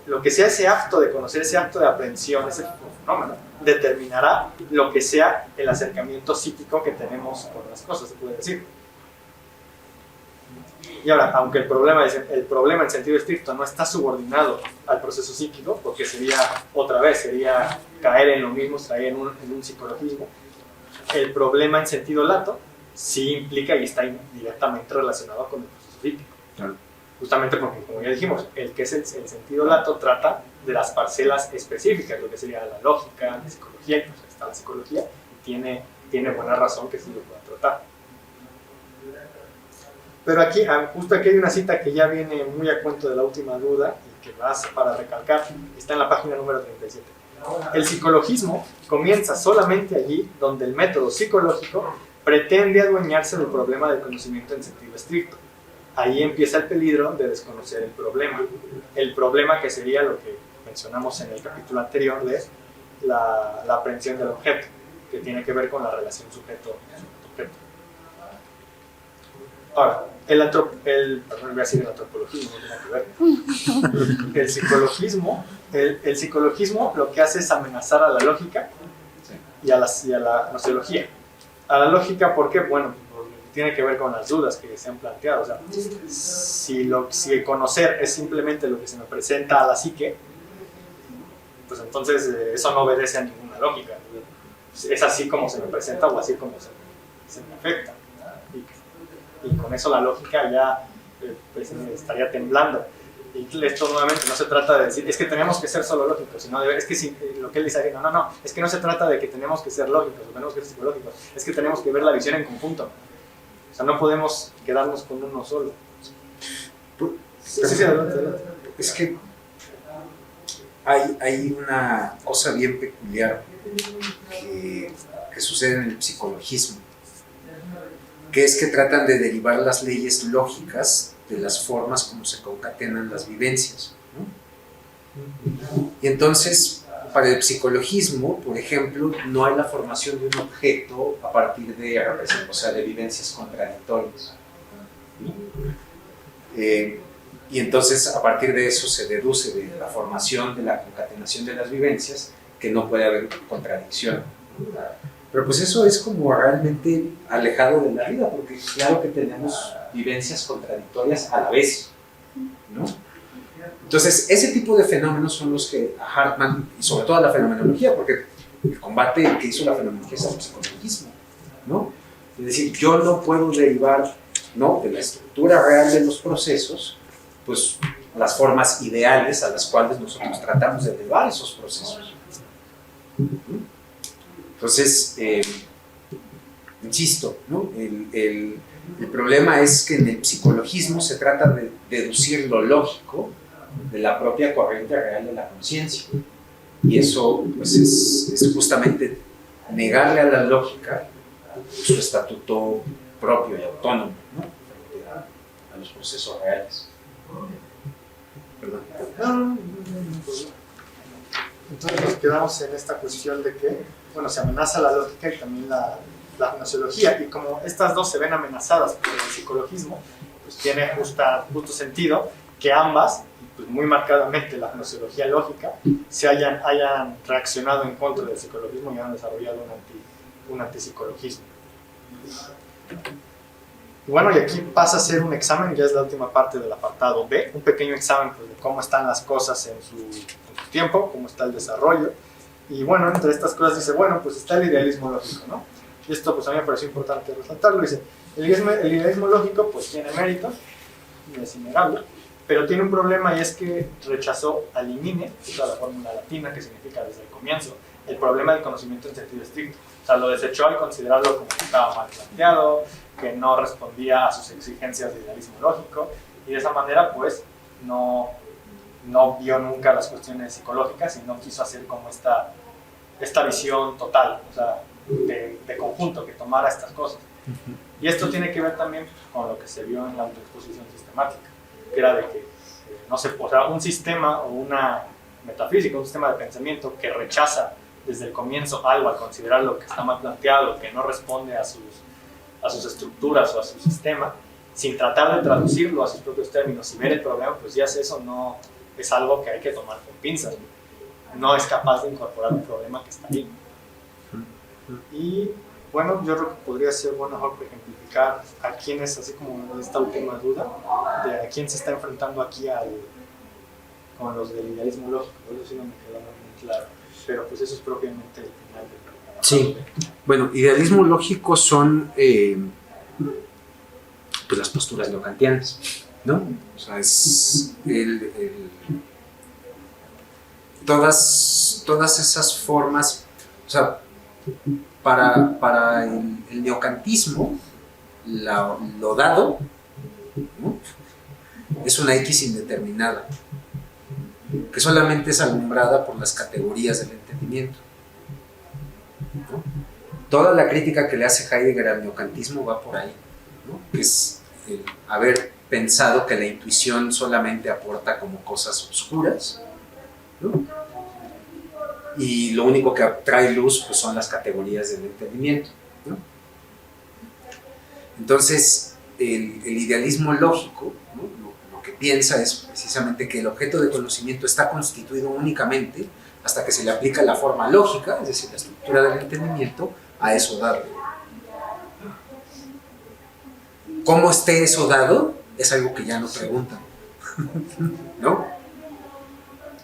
lo que sea ese acto de conocer, ese acto de aprehensión, ese fenómeno, determinará lo que sea el acercamiento psíquico que tenemos con las cosas, se puede decir. Y ahora, aunque el problema en sentido estricto no está subordinado al proceso psíquico, porque sería caer en lo mismo, caer en un psicologismo, el problema en sentido lato sí implica y está directamente relacionado con el proceso psíquico. Claro. Justamente porque, como ya dijimos, el que es el sentido lato trata de las parcelas específicas, lo que sería la lógica, la psicología, pues está la psicología, y tiene buena razón que sí lo pueda tratar. Pero aquí, justo aquí hay una cita que ya viene muy a cuento de la última duda y que vas para recalcar, está en la página número 37. El psicologismo comienza solamente allí donde el método psicológico pretende adueñarse del problema del conocimiento en sentido estricto. Ahí empieza el peligro de desconocer el problema. El problema que sería lo que mencionamos en el capítulo anterior de la aprehensión del objeto, que tiene que ver con la relación sujeto-objeto. Ahora, perdón, voy a decir el antropologismo, no tiene que ver. El psicologismo lo que hace es amenazar a la lógica y a la nociología. A la lógica, ¿por qué? Bueno, tiene que ver con las dudas que se han planteado. O sea, si el conocer es simplemente lo que se me presenta a la psique, pues entonces eso no obedece a ningún la lógica. Es así como se me presenta o así como se me afecta. Y con eso la lógica ya pues, estaría temblando. Y esto nuevamente no se trata de decir, es que tenemos que ser solo lógicos, sino es que si, lo que él dice, no, es que no se trata de que tenemos que ser lógicos o tenemos que ser psicológicos, es que tenemos que ver la visión en conjunto. O sea, no podemos quedarnos con uno solo. Sí, adelante. Es que hay una cosa bien peculiar que sucede en el psicologismo, que es que tratan de derivar las leyes lógicas de las formas como se concatenan las vivencias, ¿no? Y entonces, para el psicologismo, por ejemplo, no hay la formación de un objeto a partir de, o sea, de vivencias contradictorias. Y entonces, a partir de eso, se deduce de la formación, de la concatenación de las vivencias, que no puede haber contradicción. Pero pues eso es como realmente alejado de la vida, porque claro que tenemos vivencias contradictorias a la vez, ¿no? Entonces, ese tipo de fenómenos son los que a Hartman, y sobre todo a la fenomenología, porque el combate que hizo la fenomenología es el psicologismo, ¿no? Es decir, yo no puedo derivar, ¿no?, de la estructura real de los procesos, pues las formas ideales a las cuales nosotros tratamos de elevar esos procesos. Entonces, insisto, ¿no? El problema es que en el psicologismo se trata de deducir lo lógico de la propia corriente real de la conciencia. Y eso pues, es justamente negarle a la lógica su estatuto propio y autónomo, ¿no?, frente a los procesos reales. Perdón. Entonces nos quedamos en esta cuestión de que, bueno, se amenaza la lógica y también la gnoseología, y como estas dos se ven amenazadas por el psicologismo, pues tiene justo sentido que ambas, pues muy marcadamente la gnoseología lógica, se hayan reaccionado en contra del psicologismo y han desarrollado un antipsicologismo. Bueno, y aquí pasa a ser un examen, ya es la última parte del apartado B, un pequeño examen pues, de cómo están las cosas en su tiempo, cómo está el desarrollo. Y bueno, entre estas cosas dice, bueno, pues está el idealismo lógico, ¿no? Y esto pues a mí me pareció importante resaltarlo. Dice, el idealismo lógico pues tiene méritos, es innegable, pero tiene un problema y es que rechazó al imine, esa es la fórmula latina que significa desde el comienzo, el problema del conocimiento en sentido estricto. O sea, lo desechó al considerarlo como que estaba mal planteado, que no respondía a sus exigencias de idealismo lógico, y de esa manera pues no vio nunca las cuestiones psicológicas y no quiso hacer como esta visión total, o sea, de conjunto, que tomara estas cosas. Y esto tiene que ver también con lo que se vio en la autoexposición sistemática, que era de que, no sé, o sea, un sistema o una metafísica, un sistema de pensamiento que rechaza desde el comienzo algo al considerarlo que está mal planteado, que no responde a sus estructuras o a su sistema, sin tratar de traducirlo a sus propios términos y ver el problema, pues ya eso no es algo que hay que tomar con pinzas. No es capaz de incorporar un problema que está ahí. Y bueno, yo creo que podría ser bueno ejemplificar a quién es, así como esta última duda, de a quién se está enfrentando aquí con los del idealismo lógico. Eso sí no me quedó muy claro, pero pues eso es propiamente el final del Sí, bueno, idealismo lógico son pues las posturas neokantianas, ¿no? O sea, es todas esas formas, o sea, para el neokantismo, lo dado, ¿no?, es una X indeterminada, que solamente es alumbrada por las categorías del entendimiento, ¿no? Toda la crítica que le hace Heidegger al neokantismo va por ahí, ¿no?, que es el haber pensado que la intuición solamente aporta como cosas oscuras, ¿no?, y lo único que trae luz pues, son las categorías del entendimiento, ¿no? Entonces, el idealismo lógico, ¿no?, lo que piensa es precisamente que el objeto de conocimiento está constituido únicamente hasta que se le aplica la forma lógica, es decir, la estructura del entendimiento, a eso dado. ¿Cómo esté eso dado? Es algo que ya no preguntan, ¿no?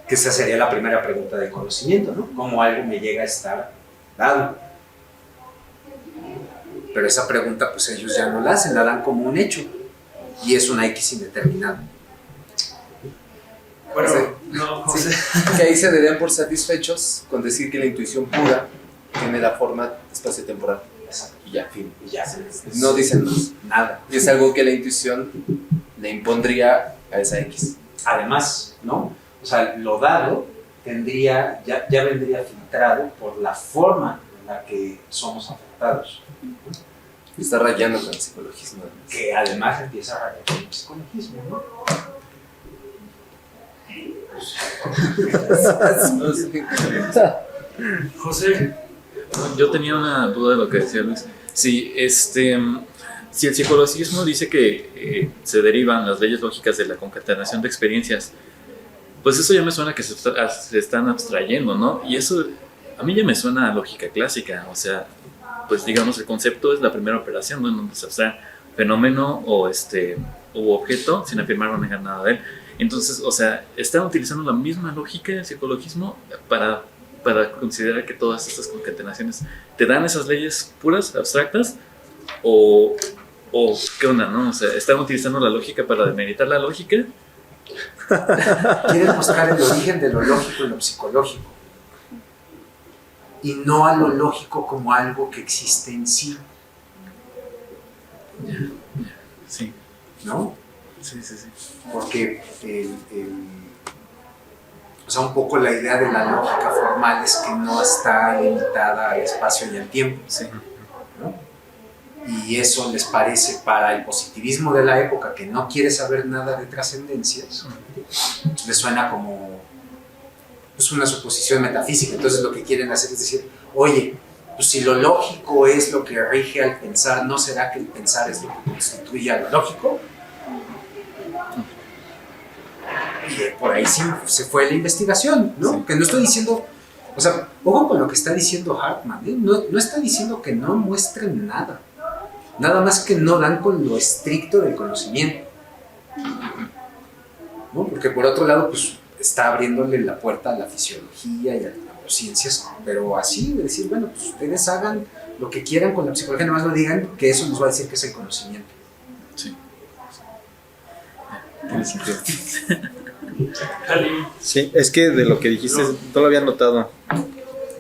Que esa sería la primera pregunta de conocimiento, ¿no? ¿Cómo algo me llega a estar dado? Pero esa pregunta, pues ellos ya no la hacen, la dan como un hecho. Y es una X indeterminada. Bueno, No, José. que ahí se darían por satisfechos con decir que la intuición pura tiene la forma espacio-temporal. Y ya, fin. Y ya No dicen más. nada. Y es algo que la intuición le impondría a esa X. Además, ¿no? O sea, lo dado tendría, ya vendría filtrado por la forma en la que somos afectados. Está rayando con el psicologismo. Que además empieza a rayar con el psicologismo, ¿no? José, Yo tenía una duda de lo que decía Luis. Si el psicologismo dice que se derivan las leyes lógicas de la concatenación de experiencias, pues eso ya me suena que se están abstrayendo, ¿no? Y eso a mí ya me suena a lógica clásica. O sea, pues digamos, el concepto es la primera operación, ¿no? En donde se abstrae fenómeno o objeto sin afirmar o negar nada de él. Entonces, o sea, están utilizando la misma lógica del psicologismo para considerar que todas estas concatenaciones te dan esas leyes puras, abstractas, o qué onda, ¿no? O sea, están utilizando la lógica para demeritar la lógica. Quieren buscar el origen de lo lógico y lo psicológico. Y no a lo lógico como algo que existe en sí, Sí, ¿no? sí. Porque o sea, un poco la idea de la lógica formal es que no está limitada al espacio y al tiempo, Sí. ¿no? Y eso les parece, para el positivismo de la época, que no quiere saber nada de trascendencias, les suena como pues, una suposición metafísica. Entonces lo que quieren hacer es decir, oye, pues si lo lógico es lo que rige al pensar, ¿no será que el pensar es lo que constituye a lo lógico? Y por ahí sí se fue la investigación, ¿no? Sí. Que no estoy diciendo, o sea, ojo con lo que está diciendo Hartman, ¿eh? No está diciendo que no muestren nada, nada más que no dan con lo estricto del conocimiento, ¿no? Porque por otro lado, pues está abriéndole la puerta a la fisiología y a las neurociencias, pero así de decir, bueno, pues ustedes hagan lo que quieran con la psicología, nada más no digan que eso nos va a decir que es el conocimiento. Sí. Tiene sentido. Kalim, Sí, es que de lo que dijiste no lo había notado,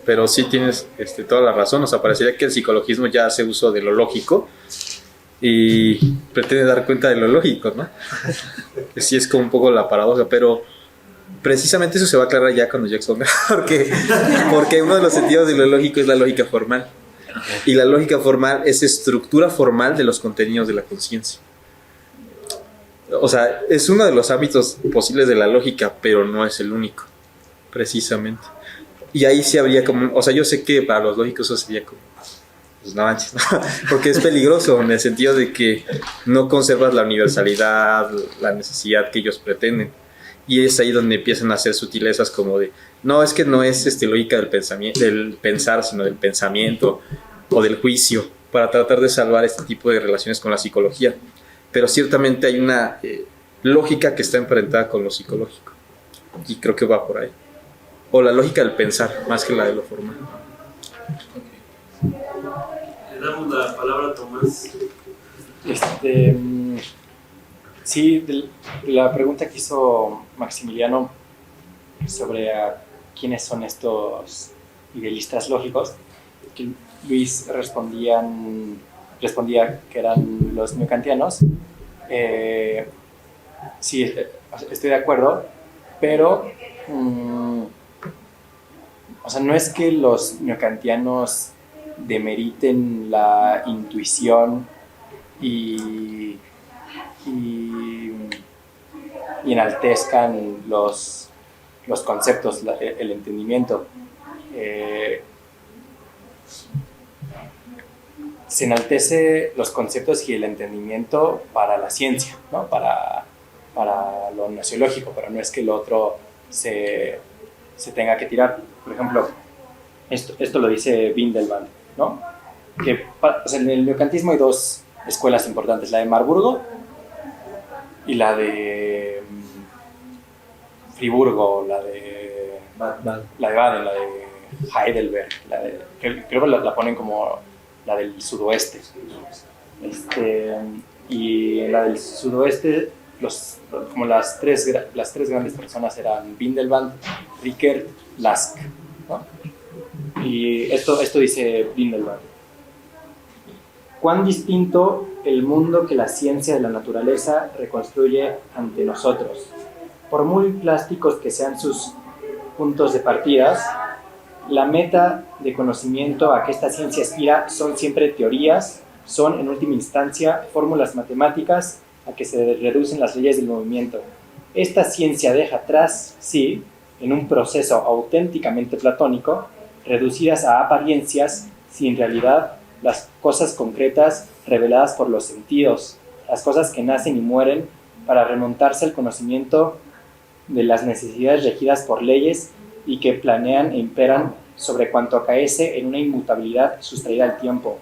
pero sí tienes toda la razón. O sea, parecería que el psicologismo ya hace uso de lo lógico y pretende dar cuenta de lo lógico, ¿no? Sí, es como un poco la paradoja, pero precisamente eso se va a aclarar ya cuando Jackson, porque uno de los sentidos de lo lógico es la lógica formal, y la lógica formal es estructura formal de los contenidos de la conciencia. O sea, es uno de los ámbitos posibles de la lógica, pero no es el único, precisamente. Y ahí sí habría como, o sea, yo sé que para los lógicos eso sería como, pues no manches, ¿no? Porque es peligroso en el sentido de que no conservas la universalidad, la necesidad que ellos pretenden. Y es ahí donde empiezan a hacer sutilezas como de, no, es que no es lógica del pensamiento, del pensar, sino del pensamiento o del juicio, para tratar de salvar este tipo de relaciones con la psicología. Pero ciertamente hay una lógica que está emparentada con lo psicológico, y creo que va por ahí, o la lógica del pensar más que la de lo formal. le damos la palabra a Tomás. Sí, la pregunta que hizo Maximiliano sobre quiénes son estos idealistas lógicos, que Luis respondía que eran los neokantianos. Sí, estoy de acuerdo, pero o sea, no es que los neokantianos demeriten la intuición y enaltezcan los conceptos, el entendimiento. Se enaltece los conceptos y el entendimiento para la ciencia, ¿no? Para lo gnoseológico, pero no es que el otro se tenga que tirar. Por ejemplo, esto lo dice Windelband, ¿no? Que o sea, en el neokantismo hay dos escuelas importantes, la de Marburgo y la de Friburgo, la de Baden, la de Heidelberg, creo que la ponen como la del sudoeste. Y en la del sudoeste, como las tres grandes personas eran Windelband, Rickert, Lask, ¿no? Y esto dice Windelband. Cuán distinto el mundo que la ciencia de la naturaleza reconstruye ante nosotros. Por muy plásticos que sean sus puntos de partida, la meta de conocimiento a que esta ciencia aspira son siempre teorías, son en última instancia fórmulas matemáticas a que se reducen las leyes del movimiento. Esta ciencia deja atrás, sí, en un proceso auténticamente platónico, reducidas a apariencias, si en realidad las cosas concretas reveladas por los sentidos, las cosas que nacen y mueren para remontarse al conocimiento de las necesidades regidas por leyes y que planean e imperan sobre cuanto acaece en una inmutabilidad sustraída al tiempo.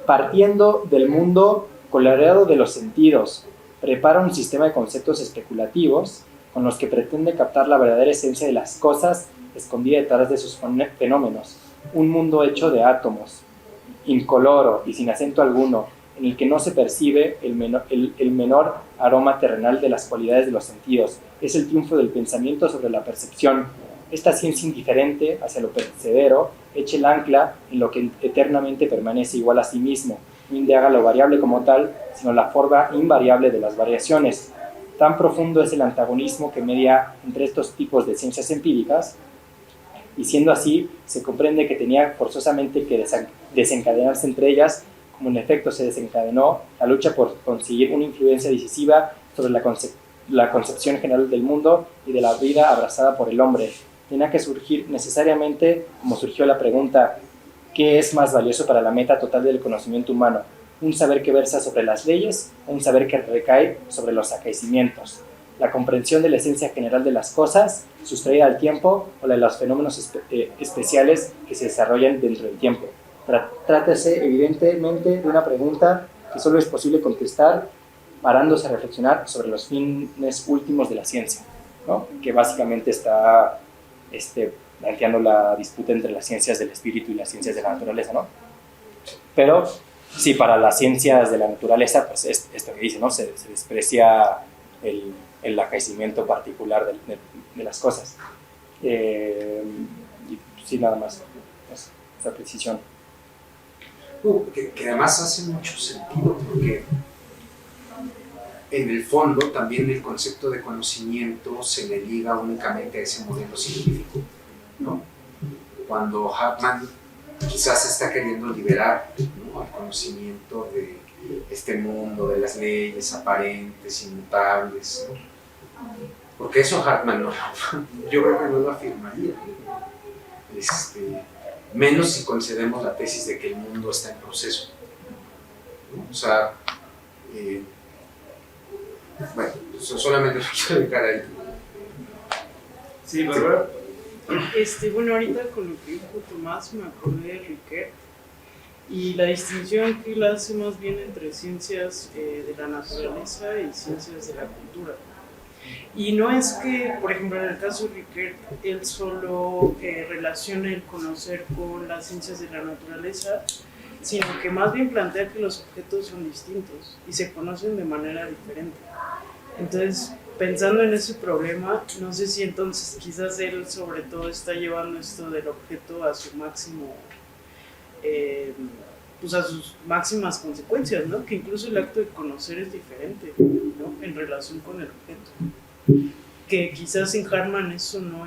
Partiendo del mundo coloreado de los sentidos, prepara un sistema de conceptos especulativos con los que pretende captar la verdadera esencia de las cosas escondida detrás de sus fenómenos. Un mundo hecho de átomos, incoloro y sin acento alguno, en el que no se percibe el menor aroma terrenal de las cualidades de los sentidos. Es el triunfo del pensamiento sobre la percepción. Esta ciencia indiferente hacia lo perecedero echa el ancla en lo que eternamente permanece igual a sí mismo, no indaga lo variable como tal, sino la forma invariable de las variaciones. Tan profundo es el antagonismo que media entre estos tipos de ciencias empíricas, y siendo así, se comprende que tenía forzosamente que desencadenarse entre ellas, como en efecto se desencadenó la lucha por conseguir una influencia decisiva sobre la concepción general del mundo y de la vida abrazada por el hombre. Tenía que surgir necesariamente, como surgió la pregunta, ¿qué es más valioso para la meta total del conocimiento humano? ¿Un saber que versa sobre las leyes o un saber que recae sobre los acaecimientos? La comprensión de la esencia general de las cosas, sustraída al tiempo, o la de los fenómenos especiales que se desarrollan dentro del tiempo. Trátase evidentemente de una pregunta que solo es posible contestar parándose a reflexionar sobre los fines últimos de la ciencia, ¿no? Que básicamente está planteando la disputa entre las ciencias del espíritu y las ciencias de la naturaleza, ¿no? Pero sí, para las ciencias de la naturaleza, pues es esto que dice, ¿no? Se desprecia el acaecimiento particular de las cosas. Y sí, nada más, esa precisión. Que además hace mucho sentido, porque en el fondo también el concepto de conocimiento se le liga únicamente a ese modelo científico, ¿no? Cuando Hartmann quizás está queriendo liberar, ¿no?, al conocimiento de este mundo, de las leyes aparentes, inmutables, ¿no? Porque eso Hartmann no, yo creo que no lo afirmaría, menos si concedemos la tesis de que el mundo está en proceso, ¿no? O sea, bueno, solamente lo quiero dejar ahí. Sí, Bárbara. Bueno, ahorita con lo que dijo Tomás me acordé de Rickert y la distinción que él hace más bien entre ciencias de la naturaleza y ciencias de la cultura. Y no es que, por ejemplo, en el caso de Rickert, él solo relaciona el conocer con las ciencias de la naturaleza, sino que más bien plantea que los objetos son distintos y se conocen de manera diferente. Entonces, pensando en ese problema, no sé si entonces quizás él sobre todo está llevando esto del objeto a su máximo, pues a sus máximas consecuencias, ¿no? Que incluso el acto de conocer es diferente, ¿no?, en relación con el objeto. Que quizás en Hartmann eso no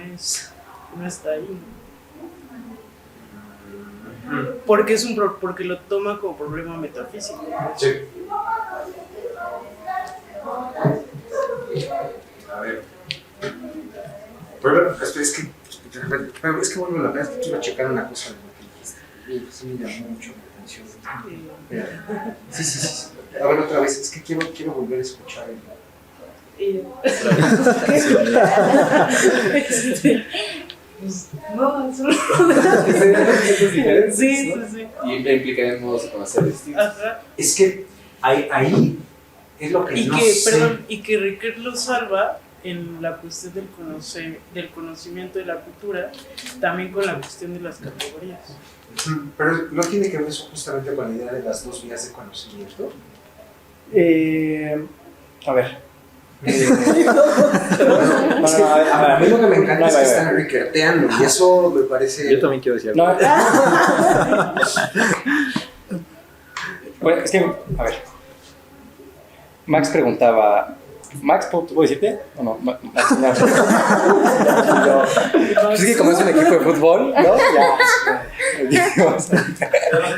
está ahí, ¿no? Porque lo toma como problema metafísico, pues. Sí. A ver. Pero es que vuelvo a la vez, quiero checar una cosa de lo que dijiste. Sí me llamó mucho la atención. Sí. A ver, otra vez, es que quiero volver a escuchar No, eso no. Sí. Y implicaría modos de conocer distintos. Ajá. Es que ahí es lo que no sé. Y que Rickert lo salva en la cuestión del conocimiento de la cultura, también con la cuestión de las categorías. Pero no tiene que ver eso justamente con la idea de las dos vías de conocimiento. A ver. A mí lo que me encanta es que están riqueteando y eso me parece... Yo también quiero decir algo. No. Bueno, es que, a ver. Max preguntaba. Max, ¿puedo decirte? ¿O no? Es que como es un equipo de fútbol, ¿no? Ya. Yo no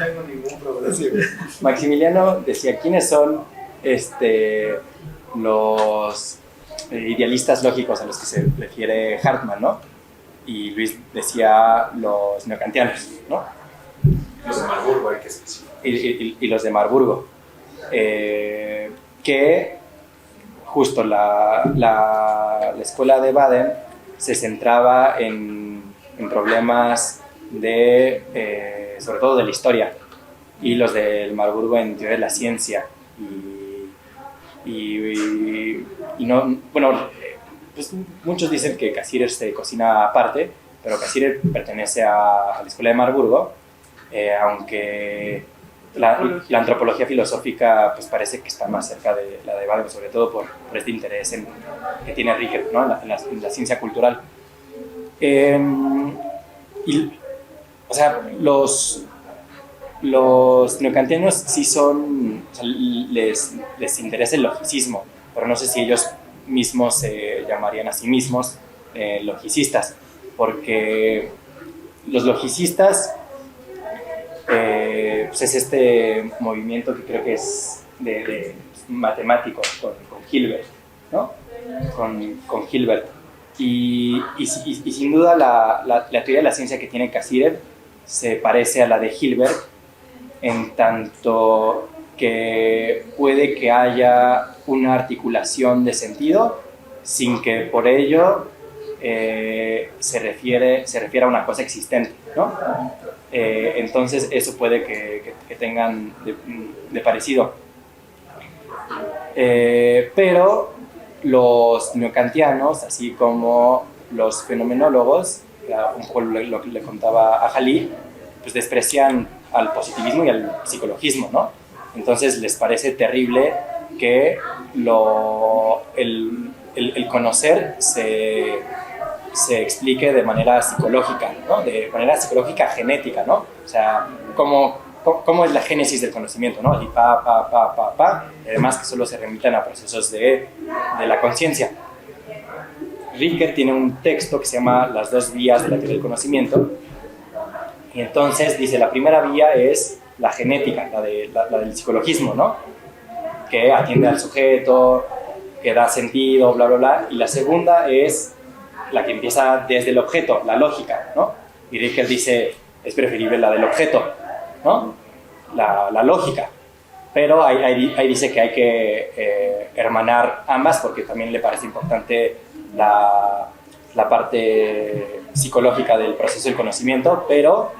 tengo ningún problema. Sí. Maximiliano decía, ¿quiénes son los idealistas lógicos a los que se refiere Hartmann, ¿no? Y Luis decía los neocantianos, ¿no? Los de Marburgo hay que especificar. Y los de Marburgo. Que justo la escuela de Baden se centraba en problemas sobre todo de la historia, y los del Marburgo en teoría de la ciencia. Y no, bueno, pues muchos dicen que Cassirer se cocina aparte, pero Cassirer pertenece a la escuela de Marburgo, aunque la antropología filosófica pues parece que está más cerca de la de Baden, sobre todo por este interés que tiene Rickert, ¿no? en la ciencia cultural. O sea, los neocantianos sí son, o sea, les interesa el logicismo, pero no sé si ellos mismos se llamarían a sí mismos logicistas, porque los logicistas pues es este movimiento que creo que es de matemático con Hilbert, ¿no? Con Hilbert. Y sin duda la teoría de la ciencia que tiene Cassirer se parece a la de Hilbert, en tanto que puede que haya una articulación de sentido sin que por ello se refiera a una cosa existente, ¿no? Entonces eso puede que tengan de parecido. Pero los neocantianos, así como los fenomenólogos, un poco lo que le contaba a Jalí, pues desprecian al positivismo y al psicologismo, ¿no? Entonces les parece terrible que el conocer se explique de manera psicológica, ¿no? De manera psicológica genética, ¿no? O sea, ¿cómo es la génesis del conocimiento, ¿no? Y y además que solo se remitan a procesos de la conciencia. Rickert tiene un texto que se llama Las dos vías de la teoría del conocimiento, y entonces dice, la primera vía es la genética, la del psicologismo, ¿no? Que atiende al sujeto, que da sentido, bla, bla, bla, y la segunda es la que empieza desde el objeto, la lógica, ¿no? Y Rickert dice, es preferible la del objeto, ¿no? La lógica. Pero ahí dice que hay que hermanar ambas, porque también le parece importante la parte psicológica del proceso del conocimiento, pero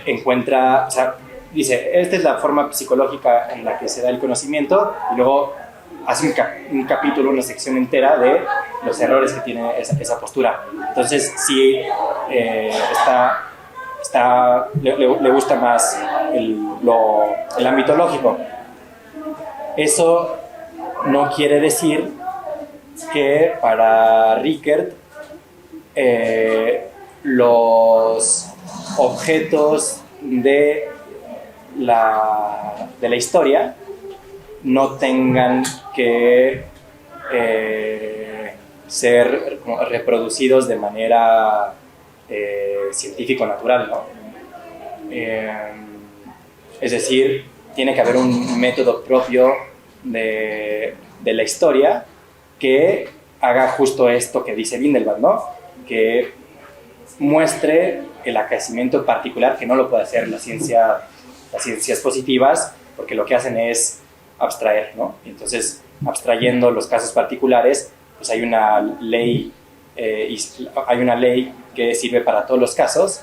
encuentra, o sea, dice, esta es la forma psicológica en la que se da el conocimiento, y luego hace un capítulo, una sección entera de los errores que tiene esa postura. Entonces sí, le gusta más el ámbito lógico. Eso no quiere decir que para Rickert los objetos de la historia no tengan que ser reproducidos de manera científico-natural, ¿no? Es decir, tiene que haber un método propio de la historia que haga justo esto que dice Windelband, ¿no? Que muestre el acaecimiento particular, que no lo puede hacer las ciencias positivas, porque lo que hacen es abstraer, ¿no? Y entonces, abstrayendo los casos particulares, pues hay una ley que sirve para todos los casos.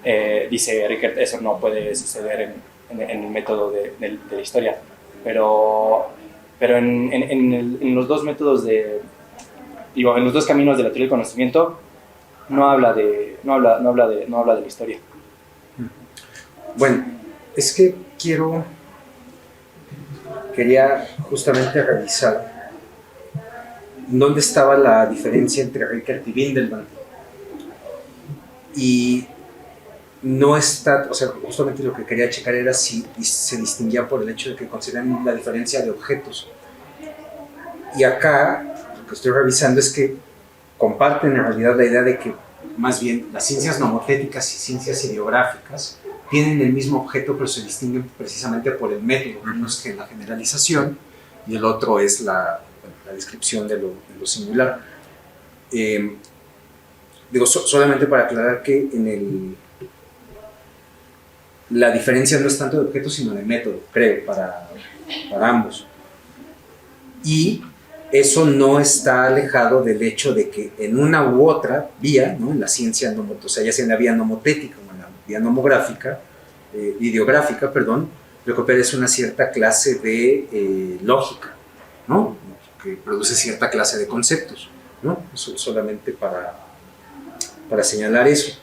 Dice Rickert, eso no puede suceder en el método de la historia, pero en los dos métodos de digo, en los dos caminos de la teoría del conocimiento, no habla de la historia. Bueno, es que quería justamente revisar dónde estaba la diferencia entre Rickert y Windelband. Y no está, o sea, justamente lo que quería checar era si se distinguía por el hecho de que consideran la diferencia de objetos. Y acá, lo que estoy revisando es que comparten en realidad la idea de que, más bien, las ciencias nomotéticas y ciencias ideográficas tienen el mismo objeto, pero se distinguen precisamente por el método. Uno es que la generalización y el otro es la descripción de lo singular. Digo, solamente para aclarar que la diferencia no es tanto de objeto, sino de método, creo, para ambos. Y eso no está alejado del hecho de que en una u otra vía, ¿no? En la ciencia, o sea, ya sea en la vía nomotética o en la vía nomográfica, ideográfica, perdón, lo que opera es una cierta clase de lógica, ¿no? Que produce cierta clase de conceptos, ¿no? Eso solamente para señalar eso.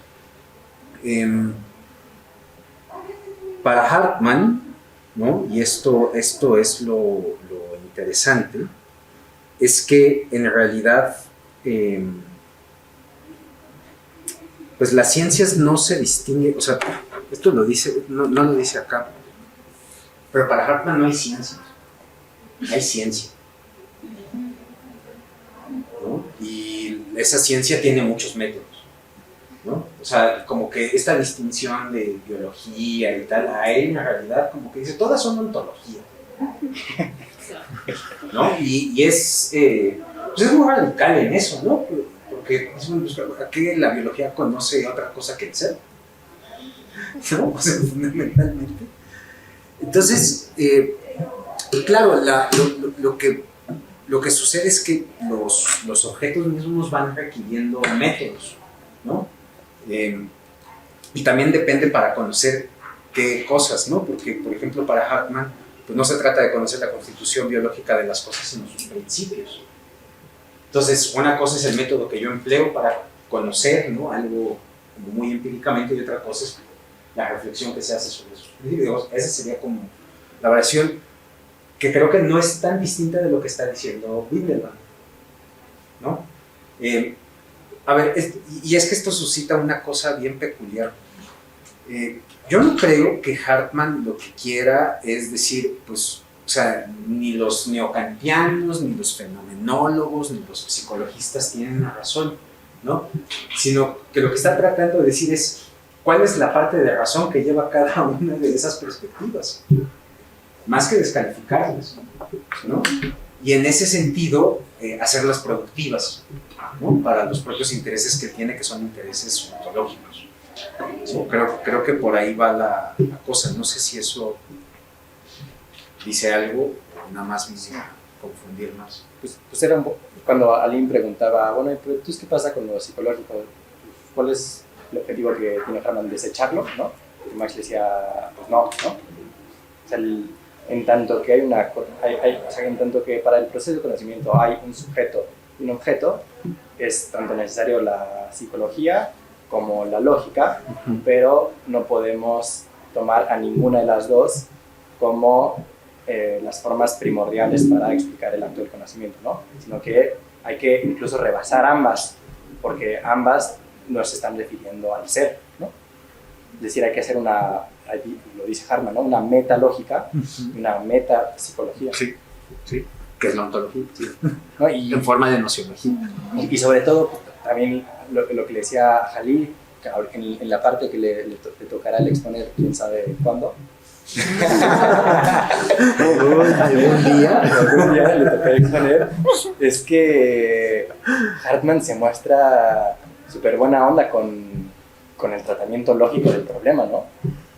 Para Hartmann, ¿no? Y esto es lo interesante, es que en realidad pues las ciencias no se distinguen, o sea, esto lo dice, no lo dice acá, pero para Hartmann no hay ciencias, hay ciencia, ¿no? Y esa ciencia tiene muchos métodos, ¿no? O sea, como que esta distinción de biología y tal, a él en realidad como que dice, todas son ontología, ¿no? Y es, pues es muy radical en eso, ¿no? Porque aquí la biología conoce otra cosa que el ser, ¿no? O sea, fundamentalmente. Entonces, claro, lo que sucede es que los objetos mismos van requiriendo métodos, ¿no? Y también depende para conocer qué cosas, ¿no? Porque, por ejemplo, para Hartmann, pues no se trata de conocer la constitución biológica de las cosas, sino sus principios. Entonces, una cosa es el método que yo empleo para conocer, ¿no? Algo como muy empíricamente, y otra cosa es la reflexión que se hace sobre sus principios. Esa sería como la variación que creo que no es tan distinta de lo que está diciendo Windelband, ¿no? A ver, y es que esto suscita una cosa bien peculiar. Yo no creo que Hartmann lo que quiera es decir, pues, o sea, ni los neokantianos, ni los fenomenólogos, ni los psicologistas tienen la razón, ¿no? Sino que lo que está tratando de decir es cuál es la parte de razón que lleva cada una de esas perspectivas, más que descalificarlas, ¿no? Y en ese sentido, hacerlas productivas, ¿no? Para los propios intereses que tiene, que son intereses ontológicos. ¿Sí? Creo que por ahí va la cosa. No sé si eso dice algo o nada más me hizo confundir más. Pues era cuando Aline preguntaba, bueno, entonces, ¿qué pasa con lo psicológico? ¿Cuál es el objetivo que tiene Hartmann? ¿Desecharlo? ¿No? Y Max le decía, pues no, ¿no? O sea, en tanto que en tanto que para el proceso de conocimiento hay un sujeto y un objeto, es tanto necesario la psicología como la lógica, pero no podemos tomar a ninguna de las dos como las formas primordiales para explicar el acto del conocimiento, ¿no? Sino que hay que incluso rebasar ambas, porque ambas nos están refiriendo al ser, ¿no? Es decir, hay que hacer lo dice Hartmann, ¿no? Una metalógica y una metapsicología. Sí, sí, que es la ontología, sí. ¿No? Y, en forma de nociología. Y sobre todo, también lo que le decía a Jalil, en la parte que le tocará el exponer, quién sabe cuándo. algún día le tocará exponer, es que Hartmann se muestra súper buena onda con el tratamiento lógico del problema, ¿no?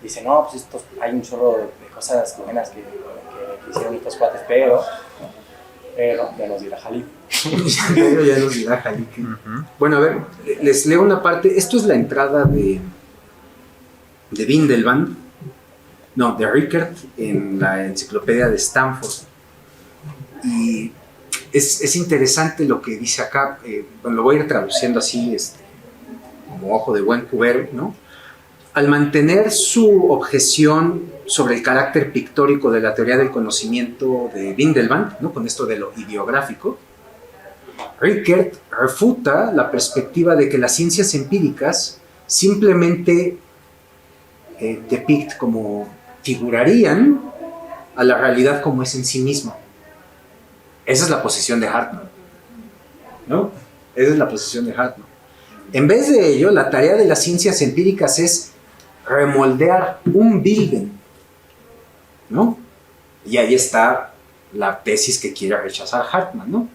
Dice, no, pues hay un chorro de cosas buenas que hicieron estos cuates, pero ya nos dirá Jalil. Ya nos dirá Jalil. Bueno, a ver, les leo una parte. Esto es la entrada de Windelband, no, de Rickert en la enciclopedia de Stanford. Y es interesante lo que dice acá, bueno, lo voy a ir traduciendo así, como ojo de buen cubero, ¿no? Al mantener su objeción sobre el carácter pictórico de la teoría del conocimiento de Windelband, ¿no? Con esto de lo ideográfico, Rickert refuta la perspectiva de que las ciencias empíricas simplemente figurarían a la realidad como es en sí misma. Esa es la posición de Hartmann, ¿no? Esa es la posición de Hartmann. En vez de ello, la tarea de las ciencias empíricas es remoldear un Bilden, ¿no? Y ahí está la tesis que quiere rechazar Hartmann, ¿no?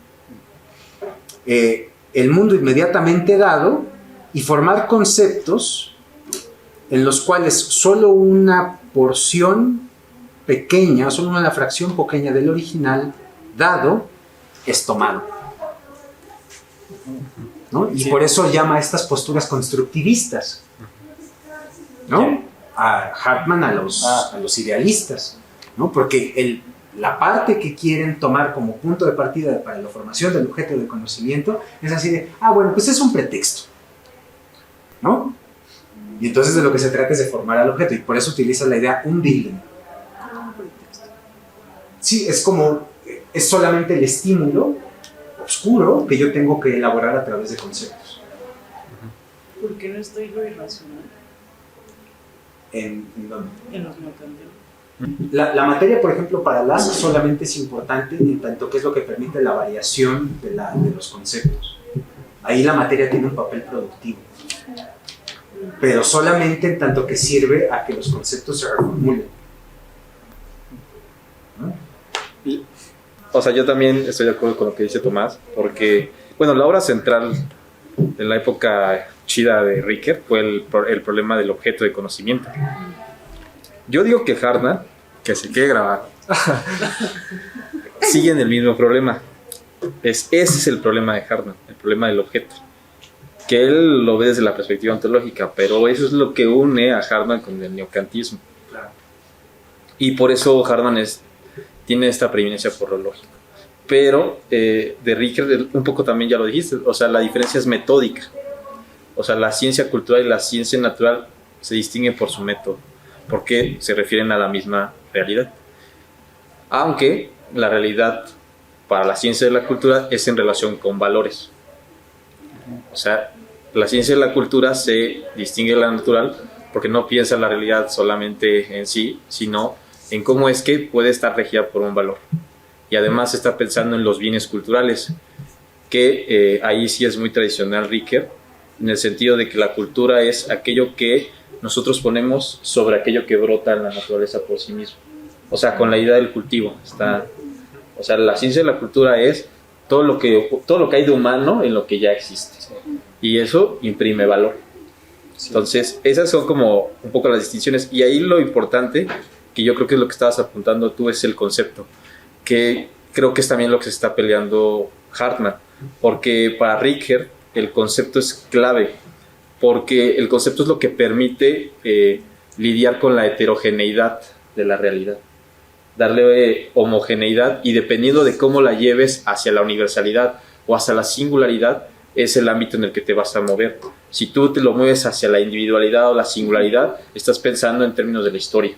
El mundo inmediatamente dado y formar conceptos en los cuales solo una porción pequeña, solo una fracción pequeña del original dado es tomado, ¿no? Y por eso llama a estas posturas constructivistas, ¿no? A Hartmann a los idealistas, ¿no? Porque la parte que quieren tomar como punto de partida para la formación del objeto de conocimiento es así de, bueno, pues es un pretexto, ¿no? Y entonces de lo que se trata es de formar al objeto, y por eso utiliza la idea un Bilden. Sí, es solamente el estímulo oscuro que yo tengo que elaborar a través de conceptos. ¿Por qué no estoy lo irracional? ¿En dónde? En los mercantiles. La materia, por ejemplo, para las solamente es importante en tanto que es lo que permite la variación de los conceptos. Ahí la materia tiene un papel productivo, pero solamente en tanto que sirve a que los conceptos se reformulen, ¿no? O sea, yo también estoy de acuerdo con lo que dice Tomás, porque, bueno, la obra central de la época chida de Rickert fue el problema del objeto de conocimiento. Yo digo que Hartmann, que se quede grabado, sigue en el mismo problema. Ese es el problema de Hartmann, el problema del objeto. Que él lo ve desde la perspectiva ontológica, pero eso es lo que une a Hartmann con el neocantismo. Y por eso Hartmann tiene esta preeminencia por lo lógico. Pero de Rickert, un poco también ya lo dijiste, o sea, la diferencia es metódica. O sea, la ciencia cultural y la ciencia natural se distinguen por su método, porque se refieren a la misma realidad. Aunque la realidad para la ciencia de la cultura es en relación con valores. O sea, la ciencia de la cultura se distingue de la natural porque no piensa en la realidad solamente en sí, sino en cómo es que puede estar regida por un valor. Y además está pensando en los bienes culturales, que ahí sí es muy tradicional Rickert, en el sentido de que la cultura es aquello que nosotros ponemos sobre aquello que brota en la naturaleza por sí mismo. O sea, con la idea del cultivo. O sea, la ciencia de la cultura es todo lo que hay de humano en lo que ya existe. Y eso imprime valor. Entonces, esas son como un poco las distinciones. Y ahí lo importante, que yo creo que es lo que estabas apuntando tú, es el concepto. Que creo que es también lo que se está peleando Hartmann. Porque para Rickert el concepto es clave. Porque el concepto es lo que permite lidiar con la heterogeneidad de la realidad. Darle homogeneidad, y dependiendo de cómo la lleves hacia la universalidad o hacia la singularidad, es el ámbito en el que te vas a mover. Si tú te lo mueves hacia la individualidad o la singularidad, estás pensando en términos de la historia.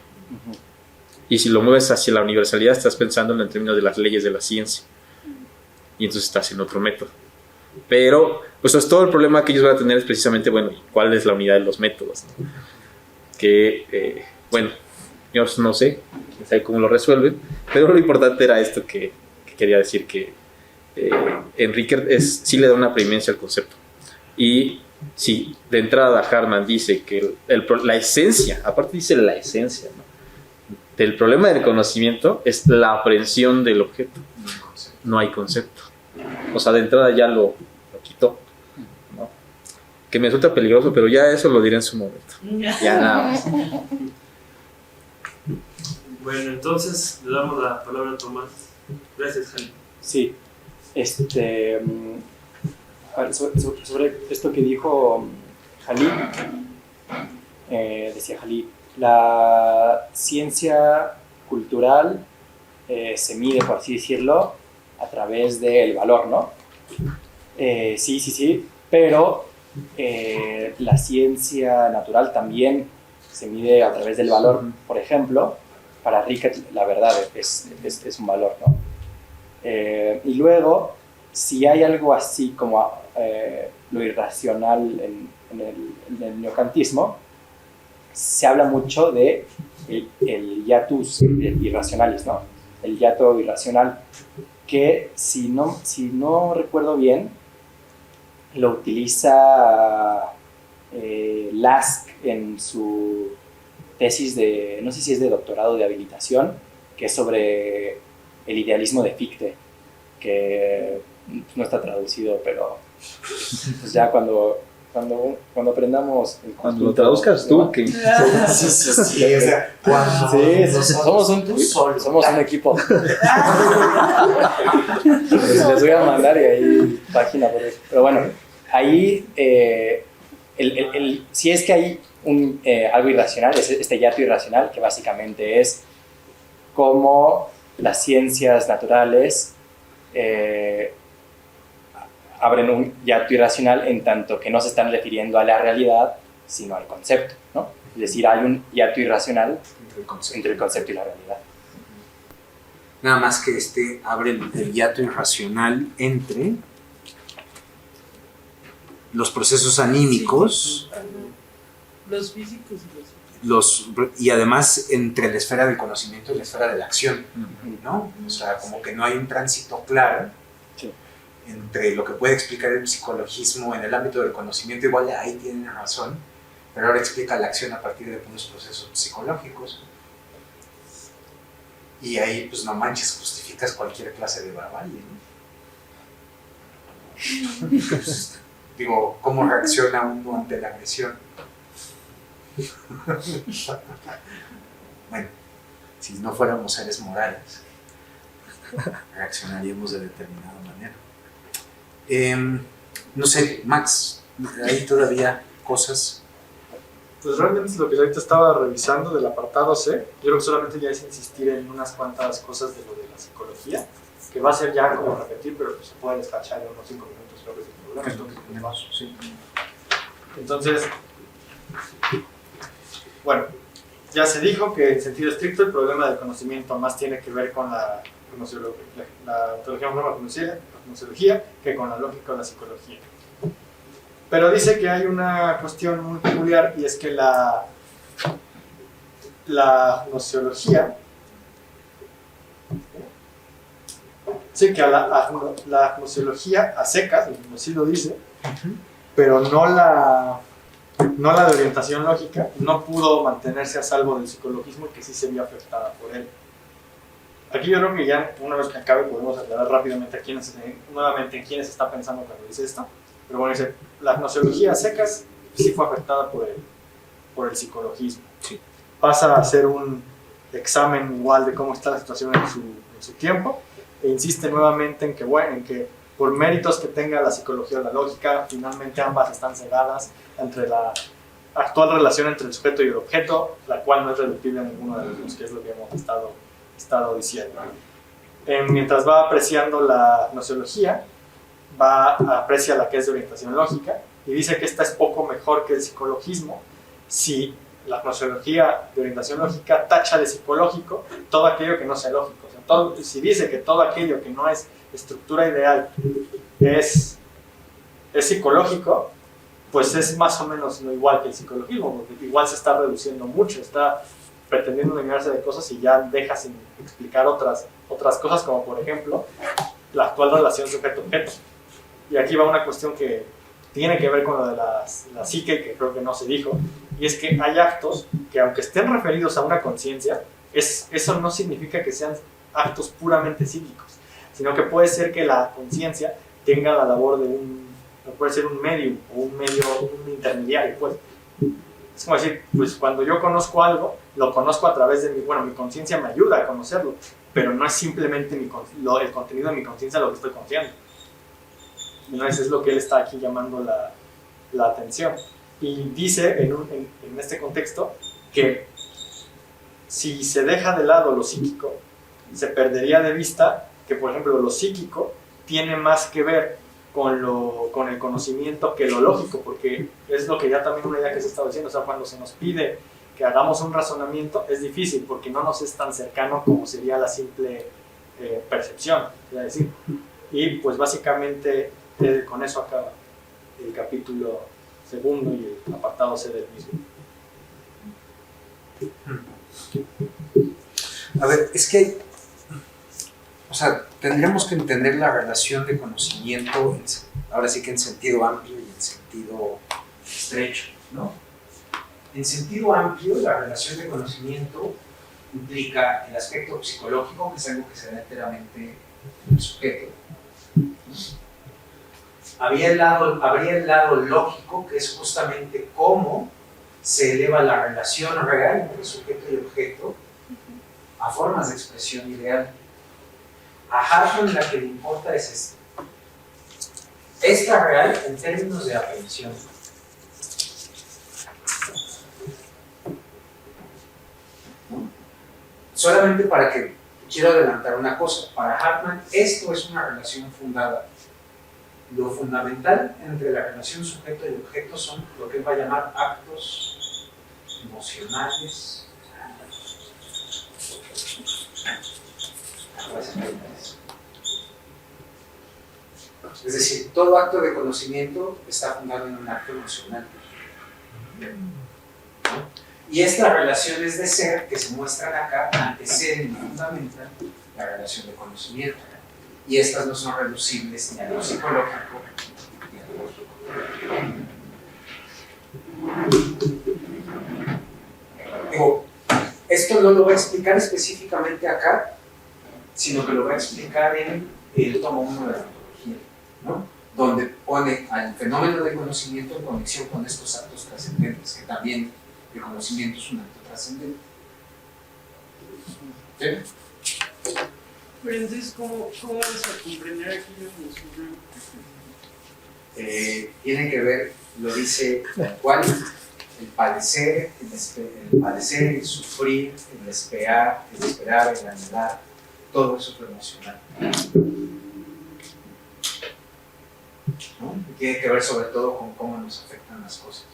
Y si lo mueves hacia la universalidad, estás pensando en términos de las leyes de la ciencia. Y entonces estás en otro método. Pero, pues todo el problema que ellos van a tener es precisamente, bueno, ¿cuál es la unidad de los métodos? ¿No? Que, bueno, yo no sé cómo lo resuelven, pero lo importante era esto que quería decir, que Rickert sí le da una preeminencia al concepto. Y si de entrada Hartmann dice que la esencia, aparte dice la esencia, ¿no?, del problema del conocimiento es la aprehensión del objeto. No hay concepto. O sea, de entrada ya lo quitó, ¿no? Que me resulta peligroso, pero ya eso lo diré en su momento. Ya nada más. Bueno, entonces le damos la palabra a Tomás. Gracias, Jali. Sí, a ver, sobre esto que dijo Jali, decía Jali, la ciencia cultural se mide, por así decirlo, a través del valor, ¿no? Sí, pero la ciencia natural también se mide a través del valor. Por ejemplo, para Rickett la verdad es un valor, ¿no? Y luego, si hay algo así como lo irracional en el neocantismo, se habla mucho de el hiatus irracionalis, ¿no? El hiato irracional, que si no recuerdo bien, lo utiliza Lask en su tesis de, no sé si es de doctorado de habilitación, que es sobre el idealismo de Fichte, que no está traducido, pero pues ya cuando aprendamos el Cuando lo traduzcas tú, ¿no? que Sí, o sea, cuando somos un equipo. Les voy a mandar y ahí página por eso. Pero bueno, ahí si es que hay algo irracional, es este hiato irracional, que básicamente es cómo las ciencias naturales abren un hiato irracional en tanto que no se están refiriendo a la realidad, sino al concepto, ¿no? Es decir, hay un hiato irracional entre el concepto y la realidad. Nada más que abre el hiato irracional entre los procesos anímicos, Los físicos y los y además entre la esfera del conocimiento y la esfera de la acción, ¿no? O sea, como que no hay un tránsito claro entre lo que puede explicar el psicologismo en el ámbito del conocimiento. Igual ahí tienen razón, pero ahora explica la acción a partir de unos procesos psicológicos. Y ahí, pues no manches, justificas cualquier clase de barbarie, ¿no? Pues, digo, ¿cómo reacciona uno ante la agresión? Bueno, si no fuéramos seres morales, reaccionaríamos de determinada manera. No sé, Max, ¿hay todavía cosas? Pues realmente es lo que ahorita estaba revisando del apartado C. Yo creo que solamente ya es insistir en unas cuantas cosas de lo de la psicología, que va a ser ya como repetir, pero pues se puede despachar en unos 5 minutos, creo que es el problema. Entonces, bueno, ya se dijo que en sentido estricto el problema del conocimiento más tiene que ver con la ontología gnoseología que con la lógica o la psicología. Pero dice que hay una cuestión muy peculiar, y es que la gnoseología, sí, que la gnoseología a secas, sí lo dice, pero no la de orientación lógica, no pudo mantenerse a salvo del psicologismo, que sí se vio afectada por él. Aquí yo creo que ya, una vez que acabe, podemos aclarar rápidamente nuevamente en quiénes está pensando cuando dice esto. Pero bueno, dice, la gnoseología a secas sí fue afectada por el psicologismo. Sí. Pasa a hacer un examen igual de cómo está la situación en su tiempo, e insiste nuevamente en que por méritos que tenga la psicología o la lógica, finalmente ambas están cegadas entre la actual relación entre el sujeto y el objeto, la cual no es reductible a ninguno de los dos, que es lo que hemos estado diciendo. Mientras va apreciando la gnoseología, aprecia la que es de orientación lógica, y dice que esta es poco mejor que el psicologismo si la gnoseología de orientación lógica tacha de psicológico todo aquello que no sea lógico. O sea, si dice que todo aquello que no es estructura ideal es psicológico, pues es más o menos lo igual que el psicologismo, porque igual se está reduciendo mucho, está pretendiendo eliminarse de cosas y ya deja sin explicar otras cosas, como por ejemplo la actual relación sujeto-objeto. Y aquí va una cuestión que tiene que ver con lo de la psique, que creo que no se dijo, y es que hay actos que, aunque estén referidos a una conciencia, eso no significa que sean actos puramente psíquicos, sino que puede ser que la conciencia tenga la labor de puede ser un medium o un intermediario, pues. Es como decir, pues cuando yo conozco algo, lo conozco a través de mi conciencia me ayuda a conocerlo, pero no es simplemente el contenido de mi conciencia lo que estoy confiando. Entonces es lo que él está aquí llamando la atención. Y dice en este contexto que si se deja de lado lo psíquico, se perdería de vista que, por ejemplo, lo psíquico tiene más que ver con el conocimiento que lo lógico, porque es lo que ya también una idea que se estaba diciendo, o sea, cuando se nos pide que hagamos un razonamiento es difícil porque no nos es tan cercano como sería la simple percepción, es decir. Y pues básicamente con eso acaba el capítulo segundo y el apartado C del mismo. A ver, es que, o sea, tendríamos que entender la relación de conocimiento, ahora sí que en sentido amplio y en sentido estrecho, ¿no? En sentido amplio, la relación de conocimiento implica el aspecto psicológico, que es algo que se da enteramente en el sujeto. Habría el lado lógico, que es justamente cómo se eleva la relación real entre sujeto y objeto a formas de expresión ideal. A Hartman la que le importa es esta. Esta real en términos de aprehensión. Solamente para que quiero adelantar una cosa, para Hartman esto es una relación fundada. Lo fundamental entre la relación sujeto y objeto son lo que él va a llamar actos emocionales. Es decir, todo acto de conocimiento está fundado en un acto emocional. Y estas relaciones de ser que se muestran acá anteceden y fundamentan la relación de conocimiento. Y estas no son reducibles ni a lo psicológico ni a lo lógico. Digo, esto no lo va a explicar específicamente acá, sino que lo va a explicar en el tomo 1 de la ontología, ¿no? Donde pone al fenómeno de conocimiento en conexión con estos actos trascendentes, que también el conocimiento es un acto trascendente. ¿Sí? Pero entonces, ¿cómo vamos a comprender aquello emocional? Tiene que ver, lo dice tal cual, el padecer, el sufrir, el esperar, el anhelar, todo eso es lo emocional. ¿No? Tiene que ver sobre todo con cómo nos afectan las cosas.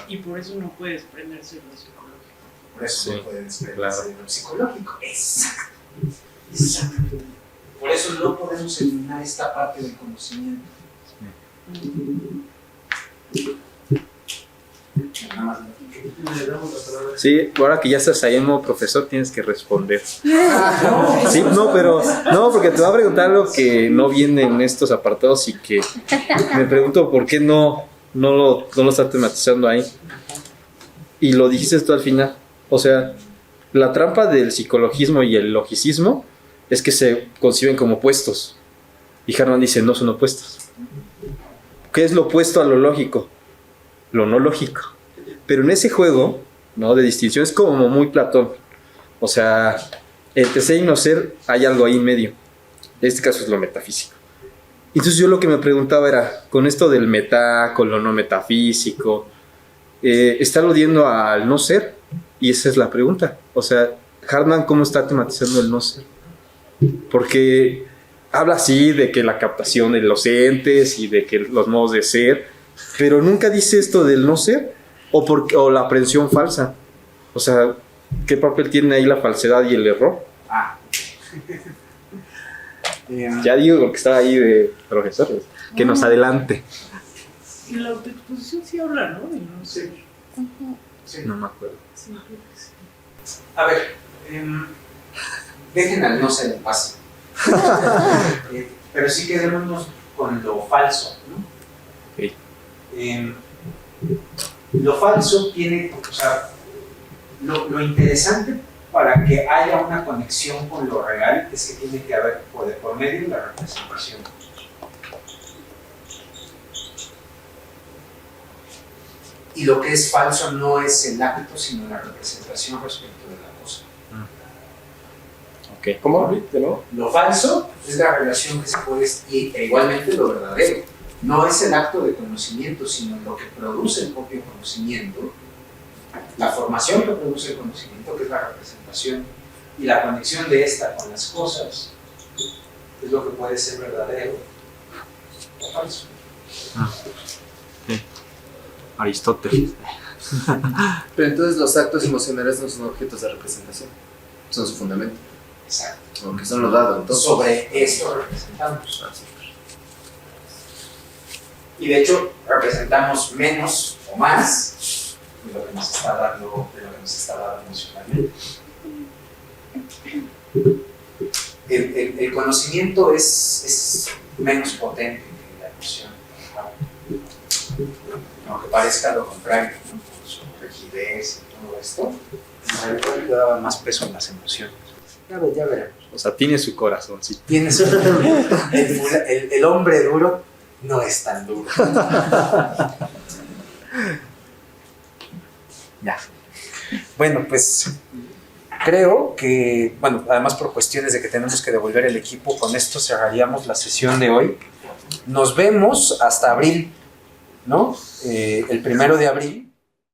Y por eso no puede desprenderse de lo psicológico. Por eso Sí, no puede desprenderse claro. de lo psicológico. Exacto. Exacto. Por eso no podemos eliminar esta parte del conocimiento. Nada más. Le damos la palabra. Sí, ahora que ya estás ahí en modo profesor, tienes que responder. Sí, no, pero no, porque te va a preguntar algo que no viene en estos apartados y que me pregunto por qué no lo está tematizando ahí. Y lo dijiste tú al final. O sea, la trampa del psicologismo y el logicismo es que se conciben como opuestos. Y Hartman dice, no son opuestos. ¿Qué es lo opuesto a lo lógico? Lo no lógico. Pero en ese juego, ¿no?, de distinción es como muy Platón. O sea, entre ser y no ser hay algo ahí en medio. En este caso es lo metafísico. Entonces yo lo que me preguntaba era, con esto del meta, con lo no metafísico, ¿está aludiendo al no ser? Y esa es la pregunta. O sea, Hartman, ¿cómo está tematizando el no ser? Porque habla así de que la captación de los entes y de que los modos de ser, pero nunca dice esto del no ser o la aprehensión falsa. O sea, ¿qué papel tiene ahí la falsedad y el error? Ya digo lo que está ahí de profesores, que nos adelante. Y la autoexposición sí habla, ¿no? Y no sé. Sí. No me acuerdo. Sí, creo que sí. A ver, dejen al no ser en paz. Pero sí quedémonos con lo falso, ¿no? Sí. Lo falso tiene, o sea, lo interesante para que haya una conexión con lo real es que tiene que haber por medio de la representación. Y lo que es falso no es el acto, sino la representación respecto de la cosa. Ok. ¿Cómo? ¿De nuevo? Lo falso es la relación que se puede, e igualmente lo verdadero. No es el acto de conocimiento, sino lo que produce el propio conocimiento, la formación que produce el conocimiento, que es la representación, y la conexión de esta con las cosas, es lo que puede ser verdadero o falso. Aristóteles. Pero entonces los actos emocionales no son objetos de representación, son su fundamento. Exacto. Aunque son lo dado, entonces. Sobre esto representamos. Y de hecho representamos menos o más de lo que nos está dando, emocionalmente. El conocimiento es menos potente que la emoción, aunque parezca lo contrario, ¿no? Por su rigidez y todo esto, en realidad le daba más peso en las emociones. Ya veremos. O sea, tiene su corazón, sí. Tienes el hombre duro no es tan duro. Ya. Bueno, pues creo que, bueno, además por cuestiones de que tenemos que devolver el equipo, con esto cerraríamos la sesión de hoy. Nos vemos hasta abril, ¿no? El 1 de abril.